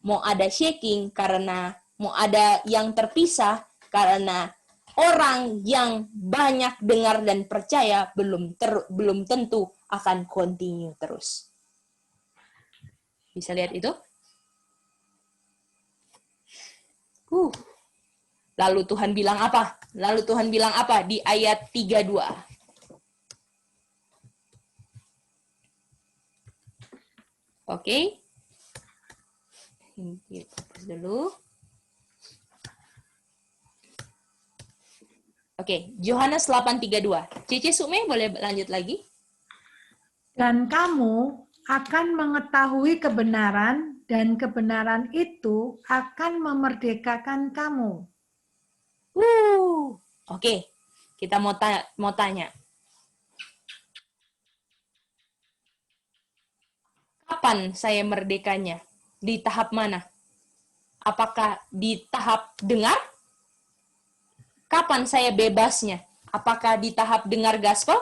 mau ada shaking karena mau ada yang terpisah karena orang yang banyak dengar dan percaya belum tentu akan continue terus. Bisa lihat itu? Lalu Tuhan bilang apa? Lalu Tuhan bilang apa di ayat 32? Oke. Ini hapus dulu. Oke, Yohanes 8:32. Cici Sume boleh lanjut lagi? Dan kamu akan mengetahui kebenaran, dan kebenaran itu akan memerdekakan kamu. Oke, kita mau tanya. Kapan saya merdekanya? Di tahap mana? Apakah di tahap dengar? Kapan saya bebasnya? Apakah di tahap dengar gospel?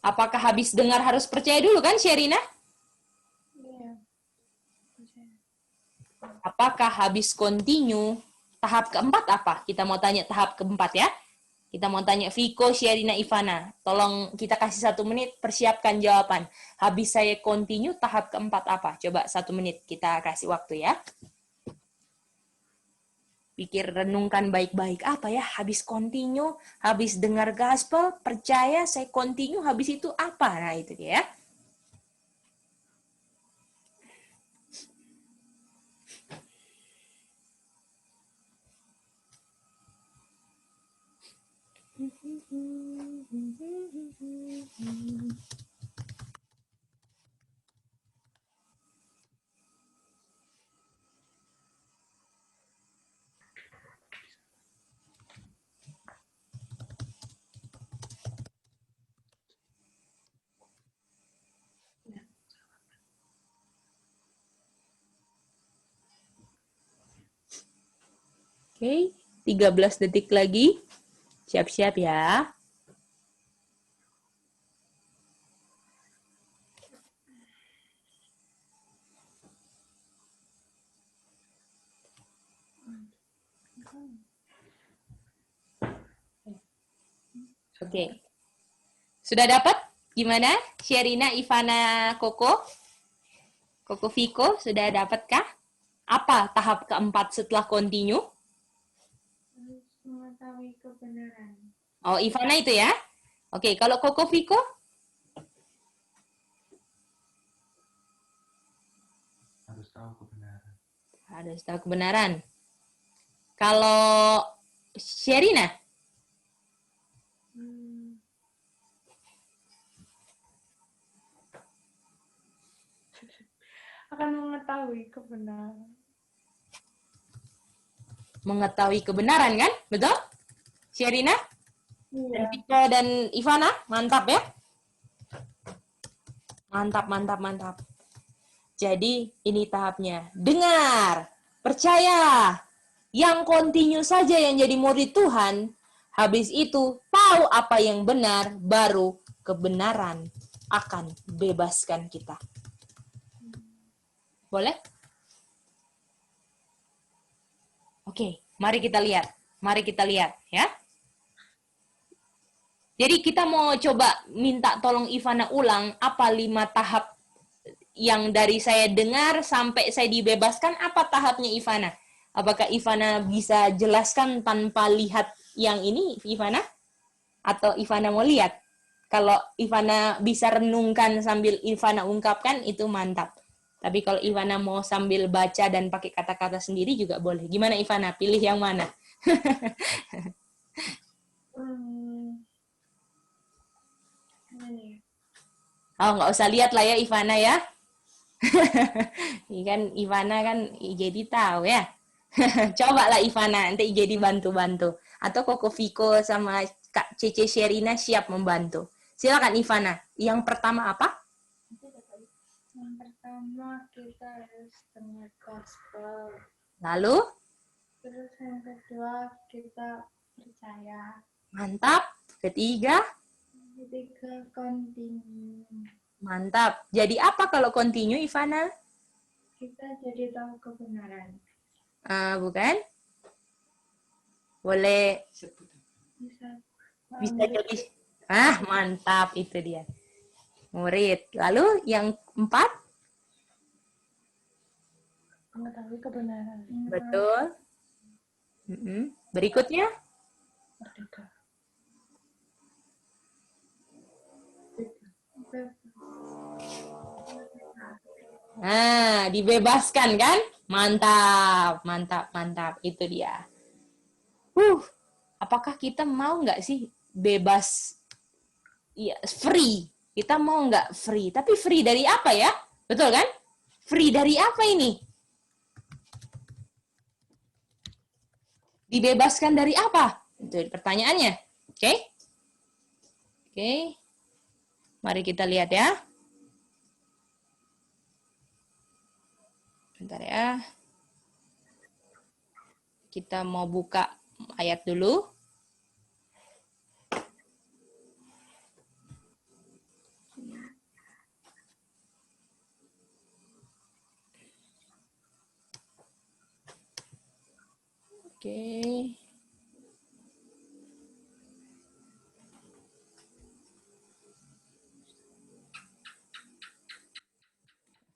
Apakah habis dengar harus percaya dulu kan, Sherina? Apakah habis continue? Tahap keempat apa? Kita mau tanya tahap keempat ya. Kita mau tanya Viko, Sherina, Ivana. Tolong kita kasih 1 menit, persiapkan jawaban. Habis saya continue, tahap keempat apa? Coba 1 menit kita kasih waktu ya. Pikir, renungkan baik-baik. Apa ya? Habis continue, habis dengar gospel, percaya, saya continue, habis itu apa? Nah itu dia ya. Oke, 13 detik lagi. Siap-siap ya. Oke. Sudah dapat? Gimana? Sherina, Ivana, Koko? Koko Viko, sudah dapatkah? Apa tahap keempat setelah continue? Mengetahui kebenaran. Oh, Ivana itu ya? Oke, kalau Koko Viko? Harus tahu kebenaran. Harus tahu kebenaran. Kalau Sherina? Akan mengetahui kebenaran. Mengetahui kebenaran kan? Betul? Sherina? Dan Viko dan Ivana? Mantap ya? Mantap, mantap, mantap. Jadi ini tahapnya. Dengar, percaya. Yang continue saja yang jadi murid Tuhan. Habis itu tahu apa yang benar, baru kebenaran akan bebaskan kita. Boleh? Oke, mari kita lihat. Mari kita lihat ya. Jadi kita mau coba minta tolong Ivana ulang apa 5 tahap yang dari saya dengar sampai saya dibebaskan, apa tahapnya Ivana? Apakah Ivana bisa jelaskan tanpa lihat yang ini, Ivana? Atau Ivana mau lihat? Kalau Ivana bisa renungkan sambil Ivana ungkapkan, itu mantap. Tapi kalau Ivana mau sambil baca dan pakai kata-kata sendiri juga boleh. Gimana Ivana? Pilih yang mana? Oh, nggak usah lihat lah ya Ivana ya. Ini kan Ivana kan jadi tahu ya. Coba lah Ivana, nanti jadi bantu-bantu. Atau Koko Viko sama Kak Cece Sherina siap membantu. Silakan Ivana. Yang pertama apa? Pertama kita harus dengar gospel. Lalu, Terus yang kedua kita percaya. mantap. Ketiga, Ketiga continue. mantap. Jadi apa kalau continue, Ivana? Kita jadi tahu kebenaran. Bukan? Boleh Bisa bisa jadi. Mantap itu dia. Murid. Lalu yang 4, Mengetahui kebenaran. betul. Berikutnya, Merdeka. dibebaskan kan? Mantap, mantap, mantap. Itu dia. Apakah kita mau nggak sih bebas? Iya, free. Kita mau nggak free? Tapi free dari apa ya? Betul kan? Free dari apa ini? Dibebaskan dari apa? Itu pertanyaannya. Oke? Oke. Mari kita lihat ya. Bentar ya. Kita mau buka ayat dulu. Oke.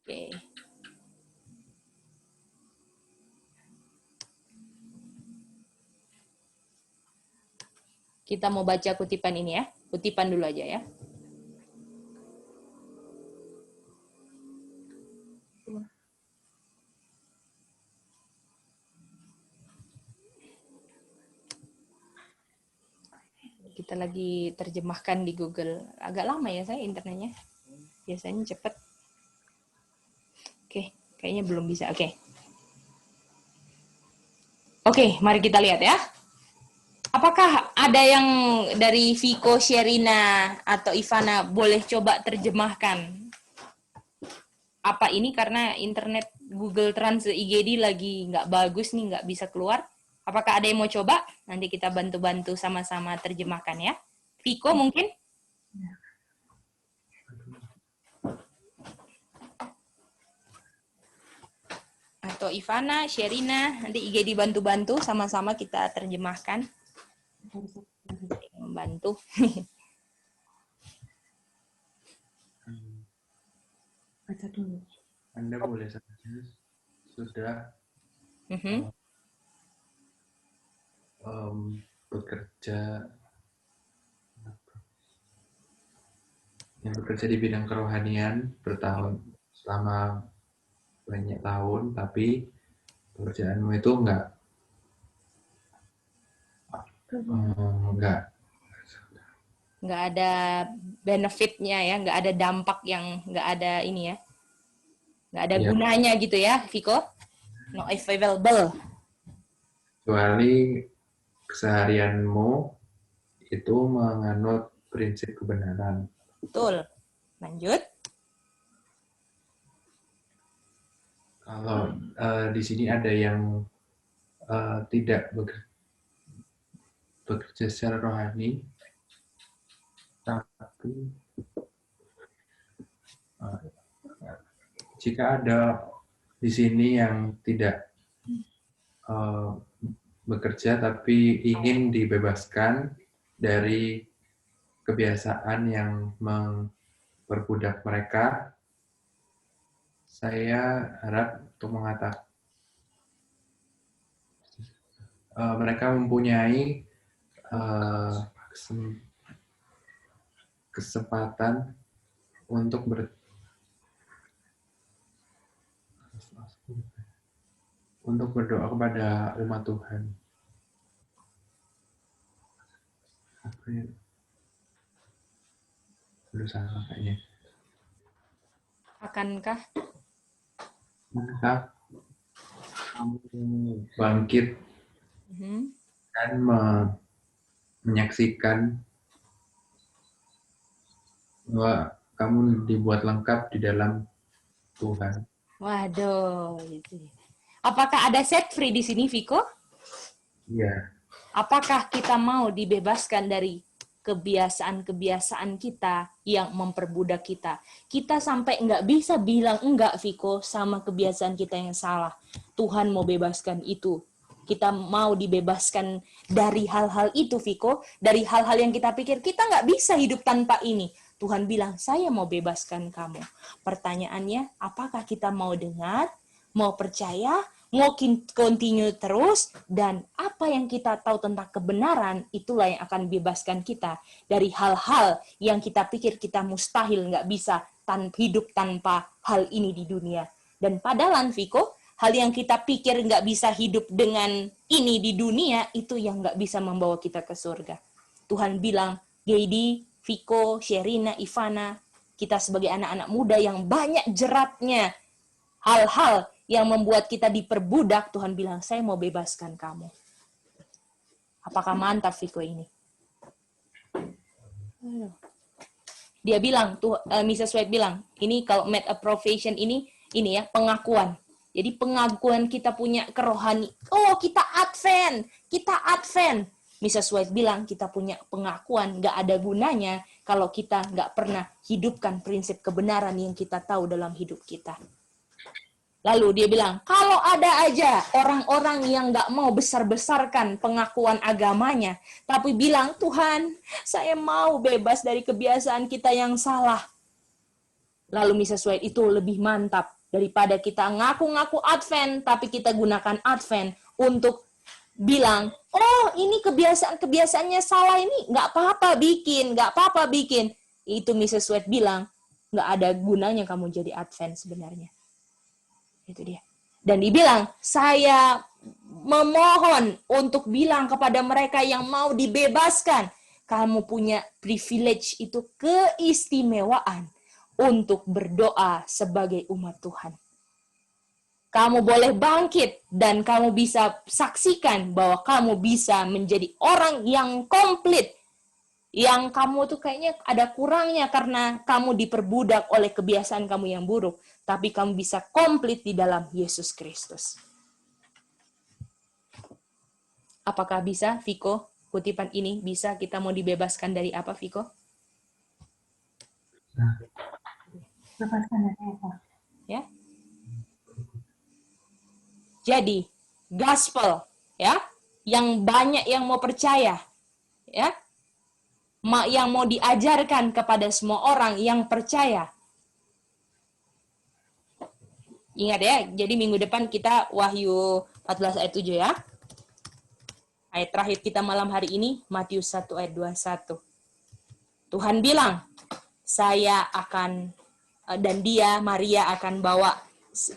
Oke. Kita mau baca kutipan ini ya. Kutipan dulu aja ya. Kita lagi terjemahkan di Google. Agak lama ya saya internetnya. Biasanya cepet. Oke, kayaknya belum bisa. Oke. Oke, mari kita lihat ya. Apakah ada yang dari Viko, Sherina, atau Ivana boleh coba terjemahkan? Apa ini karena internet Google Translate IGD lagi nggak bagus nih, nggak bisa keluar. Apakah ada yang mau coba? Nanti kita bantu-bantu sama-sama terjemahkan ya. Viko mungkin? Atau Ivana, Sherina, nanti IGD bantu-bantu sama-sama kita terjemahkan. Membantu. Baca dulu. Anda boleh saja sudah bekerja di bidang kerohanian selama banyak tahun, tapi pekerjaanmu itu nggak ada benefitnya ya, nggak ada dampak yang nggak ada ini ya, nggak ada gunanya gitu ya, Viko? No available. Kecuali keseharianmu itu menganut prinsip kebenaran. Betul. Lanjut. Kalau di sini ada yang tidak bekerja secara rohani, tapi jika ada di sini yang tidak bekerja tapi ingin dibebaskan dari kebiasaan yang memperbudak mereka, saya harap untuk mengatakan mereka mempunyai kesempatan untuk berdoa kepada umat Tuhan. Belum salah kayaknya. Akankah kamu bangkit dan menyaksikan bahwa kamu dibuat lengkap di dalam Tuhan. Waduh, gitu. Apakah ada set free di sini, Viko? Iya. Apakah kita mau dibebaskan dari kebiasaan-kebiasaan kita yang memperbudak kita? Kita sampai nggak bisa bilang enggak, Viko, sama kebiasaan kita yang salah. Tuhan mau bebaskan itu. Kita mau dibebaskan dari hal-hal itu, Viko. Dari hal-hal yang kita pikir, kita nggak bisa hidup tanpa ini. Tuhan bilang, saya mau bebaskan kamu. Pertanyaannya, apakah kita mau dengar, mau percaya, mau continue terus, dan apa yang kita tahu tentang kebenaran, itulah yang akan bebaskan kita dari hal-hal yang kita pikir kita mustahil nggak bisa hidup tanpa hal ini di dunia. Dan padahal, Viko, hal yang kita pikir nggak bisa hidup dengan ini di dunia, itu yang nggak bisa membawa kita ke surga. Tuhan bilang, Gedi, Viko, Sherina, Ivana, kita sebagai anak-anak muda yang banyak jeratnya, hal-hal yang membuat kita diperbudak, Tuhan bilang, saya mau bebaskan kamu. Apakah mantap, Viko, ini? Dia bilang, Mrs. White bilang, ini kalau made a profession ini ya, pengakuan. Jadi pengakuan kita punya kerohani. Oh, kita Advent. Mrs. White bilang kita punya pengakuan nggak ada gunanya kalau kita nggak pernah hidupkan prinsip kebenaran yang kita tahu dalam hidup kita. Lalu dia bilang, kalau ada aja orang-orang yang nggak mau besar-besarkan pengakuan agamanya, tapi bilang, Tuhan, saya mau bebas dari kebiasaan kita yang salah. Lalu Mrs. White itu lebih mantap daripada kita ngaku-ngaku Advent, tapi kita gunakan Advent untuk bilang, oh ini kebiasaan-kebiasaannya salah ini, nggak apa-apa bikin. Itu Mrs. White bilang, nggak ada gunanya kamu jadi Advent sebenarnya. Itu dia. Dan dibilang, saya memohon untuk bilang kepada mereka yang mau dibebaskan, kamu punya privilege itu, keistimewaan untuk berdoa sebagai umat Tuhan. Kamu boleh bangkit dan kamu bisa saksikan bahwa kamu bisa menjadi orang yang komplit. Yang kamu tuh kayaknya ada kurangnya karena kamu diperbudak oleh kebiasaan kamu yang buruk. Tapi kamu bisa komplit di dalam Yesus Kristus. Apakah bisa, Viko? Kutipan ini bisa kita mau dibebaskan dari apa, Viko? Bebaskan dari apa? Ya. Jadi, gospel, ya, yang banyak yang mau percaya, ya, yang mau diajarkan kepada semua orang yang percaya. Ingat ya, jadi minggu depan kita Wahyu 14 ayat 7 ya. Ayat terakhir kita malam hari ini, Matius 1 ayat 21. Tuhan bilang, saya akan, dan dia, Maria akan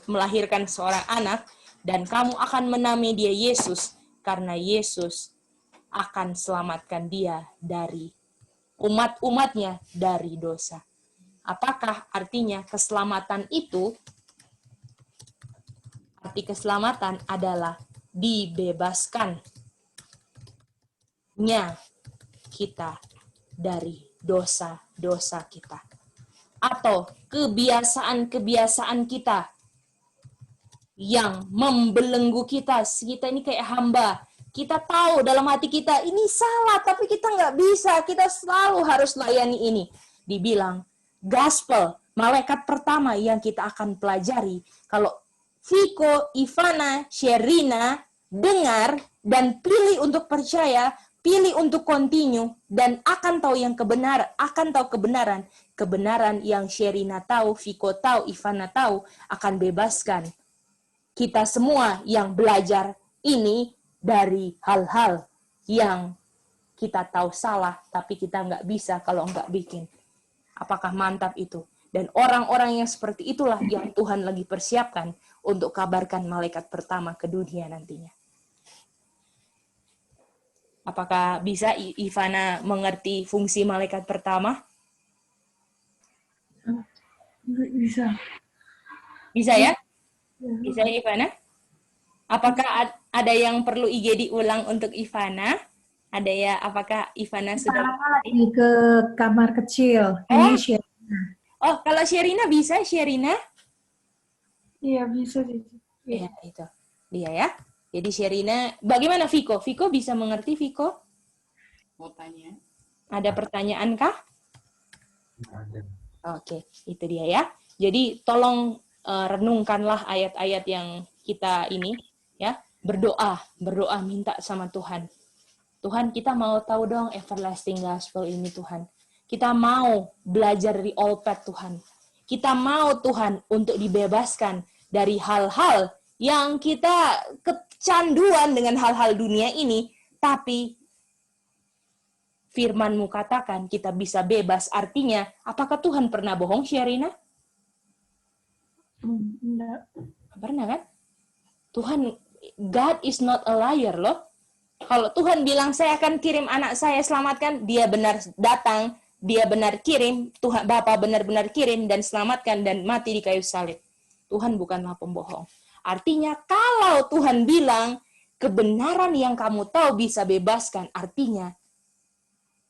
melahirkan seorang anak, dan kamu akan menamai dia Yesus, karena Yesus akan selamatkan dia dari umat-umatnya dari dosa. Apakah artinya keselamatan itu? Arti keselamatan adalah dibebaskannya kita dari dosa-dosa kita. Atau kebiasaan-kebiasaan kita yang membelenggu kita. Kita ini kayak hamba. Kita tahu dalam hati kita, ini salah, tapi kita nggak bisa. Kita selalu harus layani ini. Dibilang, gospel, malaikat pertama yang kita akan pelajari. Kalau Viko, Ivana, Sherina dengar dan pilih untuk percaya, pilih untuk continue, dan akan tahu yang kebenaran. Kebenaran yang Sherina tahu, Viko tahu, Ivana tahu, akan bebaskan kita semua yang belajar ini dari hal-hal yang kita tahu salah, tapi kita nggak bisa kalau nggak bikin. Apakah mantap itu? Dan orang-orang yang seperti itulah yang Tuhan lagi persiapkan untuk kabarkan malaikat pertama ke dunia nantinya. Apakah bisa Ivana mengerti fungsi malaikat pertama? Bisa. Bisa ya? Bisa ya, Ivana? Apakah ada yang perlu IG diulang untuk Ivana? Ada ya? Apakah Ivana sudah lagi ke kamar kecil? Oh, kalau Sherina bisa, Sherina? Iya, bisa Cici. Ya, itu. Dia ya. Jadi Sherina, bagaimana Viko? Viko bisa mengerti Viko? Mau tanya? Ada pertanyaan kah? Nggak ada. Oke, itu dia ya. Jadi tolong renungkanlah ayat-ayat yang kita ini ya, berdoa minta sama Tuhan. Tuhan, kita mau tahu dong everlasting gospel ini Tuhan. Kita mau belajar dari Olpet Tuhan. Kita mau Tuhan untuk dibebaskan dari hal-hal yang kita kecanduan dengan hal-hal dunia ini, tapi firman-Mu katakan kita bisa bebas. Artinya, apakah Tuhan pernah bohong, Sherina? Enggak. Pernah kan? Tuhan, God is not a liar loh. Kalau Tuhan bilang saya akan kirim anak saya selamatkan, dia benar datang, dia benar kirim, Tuhan Bapa benar-benar kirim dan selamatkan dan mati di kayu salib. Tuhan bukanlah pembohong. Artinya kalau Tuhan bilang kebenaran yang kamu tahu bisa bebaskan, artinya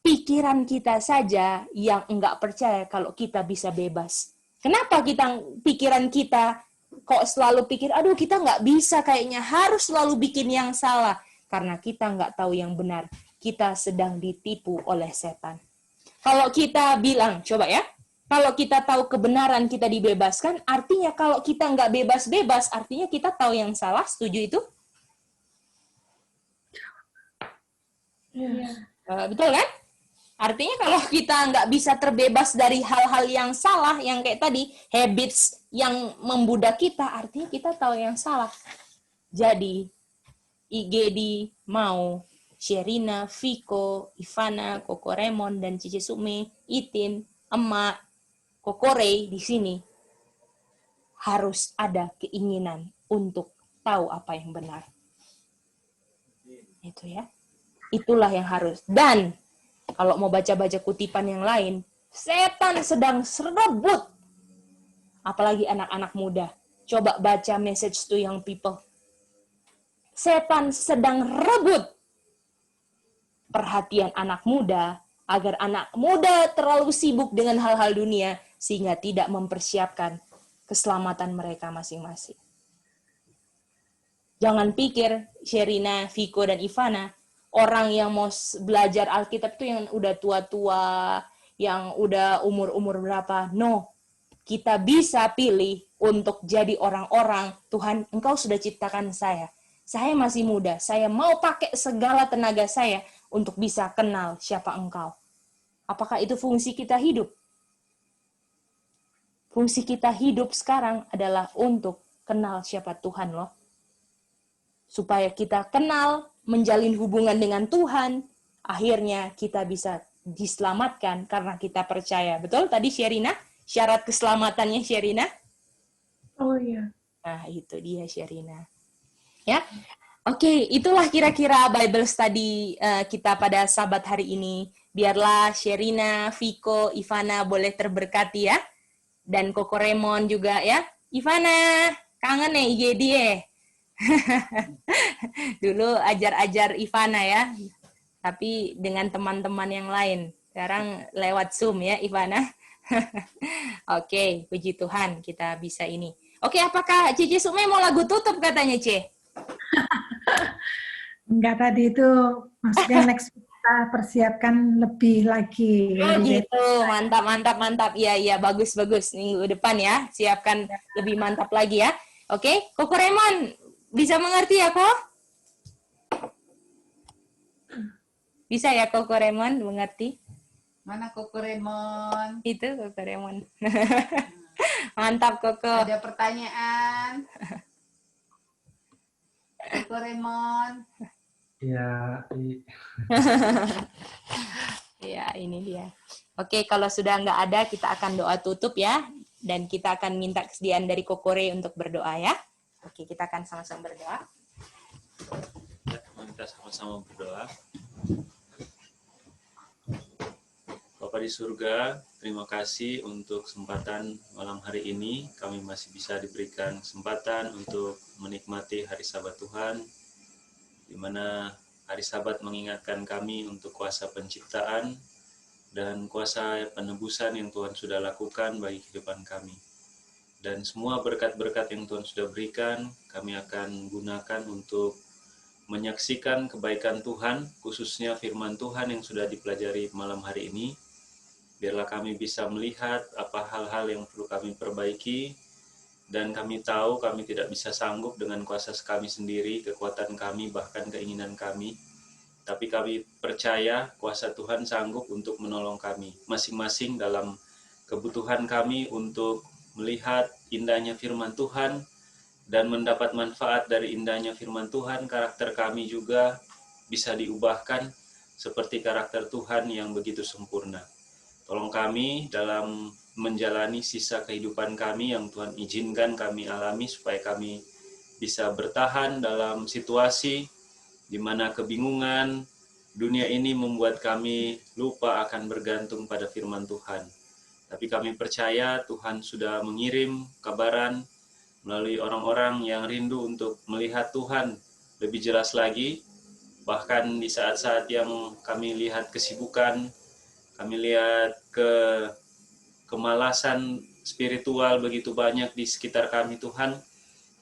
pikiran kita saja yang enggak percaya kalau kita bisa bebas. Kenapa pikiran kita kok selalu pikir, aduh kita nggak bisa kayaknya, harus selalu bikin yang salah. Karena kita nggak tahu yang benar. Kita sedang ditipu oleh setan. Kalau kita bilang, coba ya, kalau kita tahu kebenaran kita dibebaskan, artinya kalau kita nggak bebas-bebas, artinya kita tahu yang salah. Setuju itu? Iya. Betul kan? Artinya kalau kita nggak bisa terbebas dari hal-hal yang salah, yang kayak tadi, habits yang membudak kita, artinya kita tahu yang salah. Jadi, IGD mau Sherina, Viko, Ivana, Koko Remon, dan Cici Sumi, Itin, Emak, Kokore di sini harus ada keinginan untuk tahu apa yang benar. Itu ya. Itulah yang harus. Dan kalau mau baca-baca kutipan yang lain, setan sedang serebut. Apalagi anak-anak muda. Coba baca Message to Young People. Setan sedang rebut perhatian anak muda, agar anak muda terlalu sibuk dengan hal-hal dunia, sehingga tidak mempersiapkan keselamatan mereka masing-masing. Jangan pikir Sherina, Viko, dan Ivana, orang yang mau belajar Alkitab itu yang udah tua-tua, yang udah umur-umur berapa. No, kita bisa pilih untuk jadi orang-orang, Tuhan, Engkau sudah ciptakan saya masih muda, saya mau pakai segala tenaga saya untuk bisa kenal siapa Engkau. Apakah itu fungsi kita hidup? Fungsi kita hidup sekarang adalah untuk kenal siapa Tuhan loh. Supaya kita kenal, menjalin hubungan dengan Tuhan, akhirnya kita bisa diselamatkan karena kita percaya. Betul tadi Sherina? Syarat keselamatannya Sherina? Oh iya. Nah, itu dia Sherina. Ya. Oke, itulah kira-kira Bible study kita pada Sabat hari ini. Biarlah Sherina, Viko, Ivana boleh terberkati ya. Dan Koko Remon juga ya. Ivana, kangen ya IGD ya? Dulu ajar-ajar Ivana ya. Tapi dengan teman-teman yang lain. Sekarang lewat Zoom ya Ivana. Oke, puji Tuhan kita bisa ini. Oke, apakah Cici Sume mau lagu tutup katanya, Ce? Enggak, tadi itu maksudnya next kita persiapkan lebih lagi. Oh gitu, mantap. Iya, bagus. Minggu depan ya, siapkan lebih mantap lagi ya. Oke, Koko Remon, bisa mengerti ya, Kok? Bisa ya, Koko Remon, mengerti? Mana Koko Remon? Itu, Koko Remon. Mantap, Koko. Ada pertanyaan? Koko Remon? Ya, Ya, ini dia. Oke, kalau sudah nggak ada, kita akan doa tutup ya. Dan kita akan minta kesediaan dari Kokore untuk berdoa ya. Oke, kita akan sama-sama berdoa. Ya, kita sama-sama berdoa. Bapa di surga, terima kasih untuk kesempatan malam hari ini. Kami masih bisa diberikan kesempatan untuk menikmati hari Sabat Tuhan, di mana hari Sabat mengingatkan kami untuk kuasa penciptaan dan kuasa penebusan yang Tuhan sudah lakukan bagi kehidupan kami. Dan semua berkat-berkat yang Tuhan sudah berikan, kami akan gunakan untuk menyaksikan kebaikan Tuhan, khususnya firman Tuhan yang sudah dipelajari malam hari ini. Biarlah kami bisa melihat apa hal-hal yang perlu kami perbaiki, dan kami tahu kami tidak bisa sanggup dengan kuasa kami sendiri, kekuatan kami, bahkan keinginan kami. Tapi kami percaya kuasa Tuhan sanggup untuk menolong kami, masing-masing dalam kebutuhan kami untuk melihat indahnya firman Tuhan, dan mendapat manfaat dari indahnya firman Tuhan. Karakter kami juga bisa diubahkan seperti karakter Tuhan yang begitu sempurna. Tolong kami dalam menjalani sisa kehidupan kami yang Tuhan izinkan kami alami, supaya kami bisa bertahan dalam situasi di mana kebingungan dunia ini membuat kami lupa akan bergantung pada firman Tuhan. Tapi kami percaya Tuhan sudah mengirim kabaran melalui orang-orang yang rindu untuk melihat Tuhan lebih jelas lagi. Bahkan di saat-saat yang kami lihat kesibukan, kami lihat kemalasan spiritual begitu banyak di sekitar kami, Tuhan.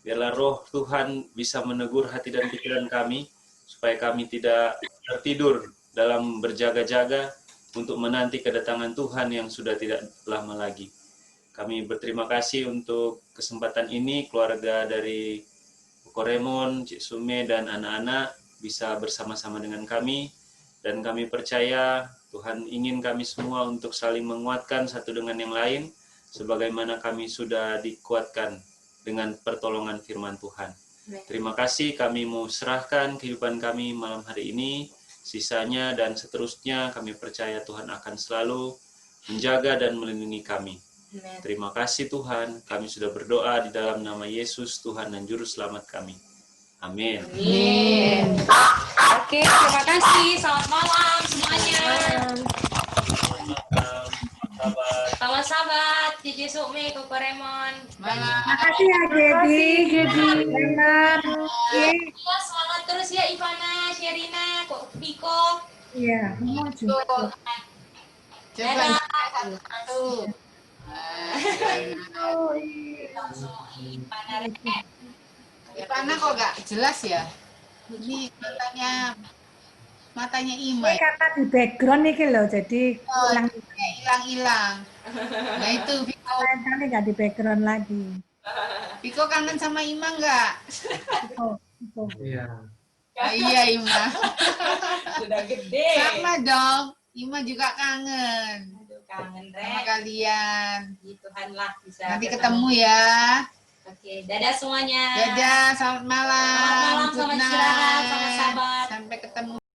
Biarlah roh Tuhan bisa menegur hati dan pikiran kami, supaya kami tidak tertidur dalam berjaga-jaga untuk menanti kedatangan Tuhan yang sudah tidak lama lagi. Kami berterima kasih untuk kesempatan ini, keluarga dari Kokoremon, Cik Sume, dan anak-anak bisa bersama-sama dengan kami. Dan kami percaya Tuhan ingin kami semua untuk saling menguatkan satu dengan yang lain, sebagaimana kami sudah dikuatkan dengan pertolongan firman Tuhan. Terima kasih, kami mau serahkan kehidupan kami malam hari ini, sisanya dan seterusnya kami percaya Tuhan akan selalu menjaga dan melindungi kami. Terima kasih Tuhan, kami sudah berdoa di dalam nama Yesus, Tuhan dan Juru Selamat kami. Amin. Oke, terima kasih. Selamat malam semuanya. Selamat sahabat, Cici Sukmi, Kokoremon. Makasih ya, Jadi. Benar. Ya, semangat terus ya Ivana, Sherina, Kok Piko. Iya, mau juga. Coba Dadah. Ivana kok gak jelas ya? Ini matanya Ima. Ini karena di background nih loh, jadi Hilang-hilang. Nah itu Viko. lain kali nggak di background lagi. Viko kangen sama Ima nggak? Iya. Oh, iya Ima. Sudah gede. Sama dong. Ima juga kangen. Aduh, kangen Sama Rek. kalian. Tuhan lah bisa Nanti ketemu ya. Oke, dadah semuanya. Dadah, selamat malam. Selamat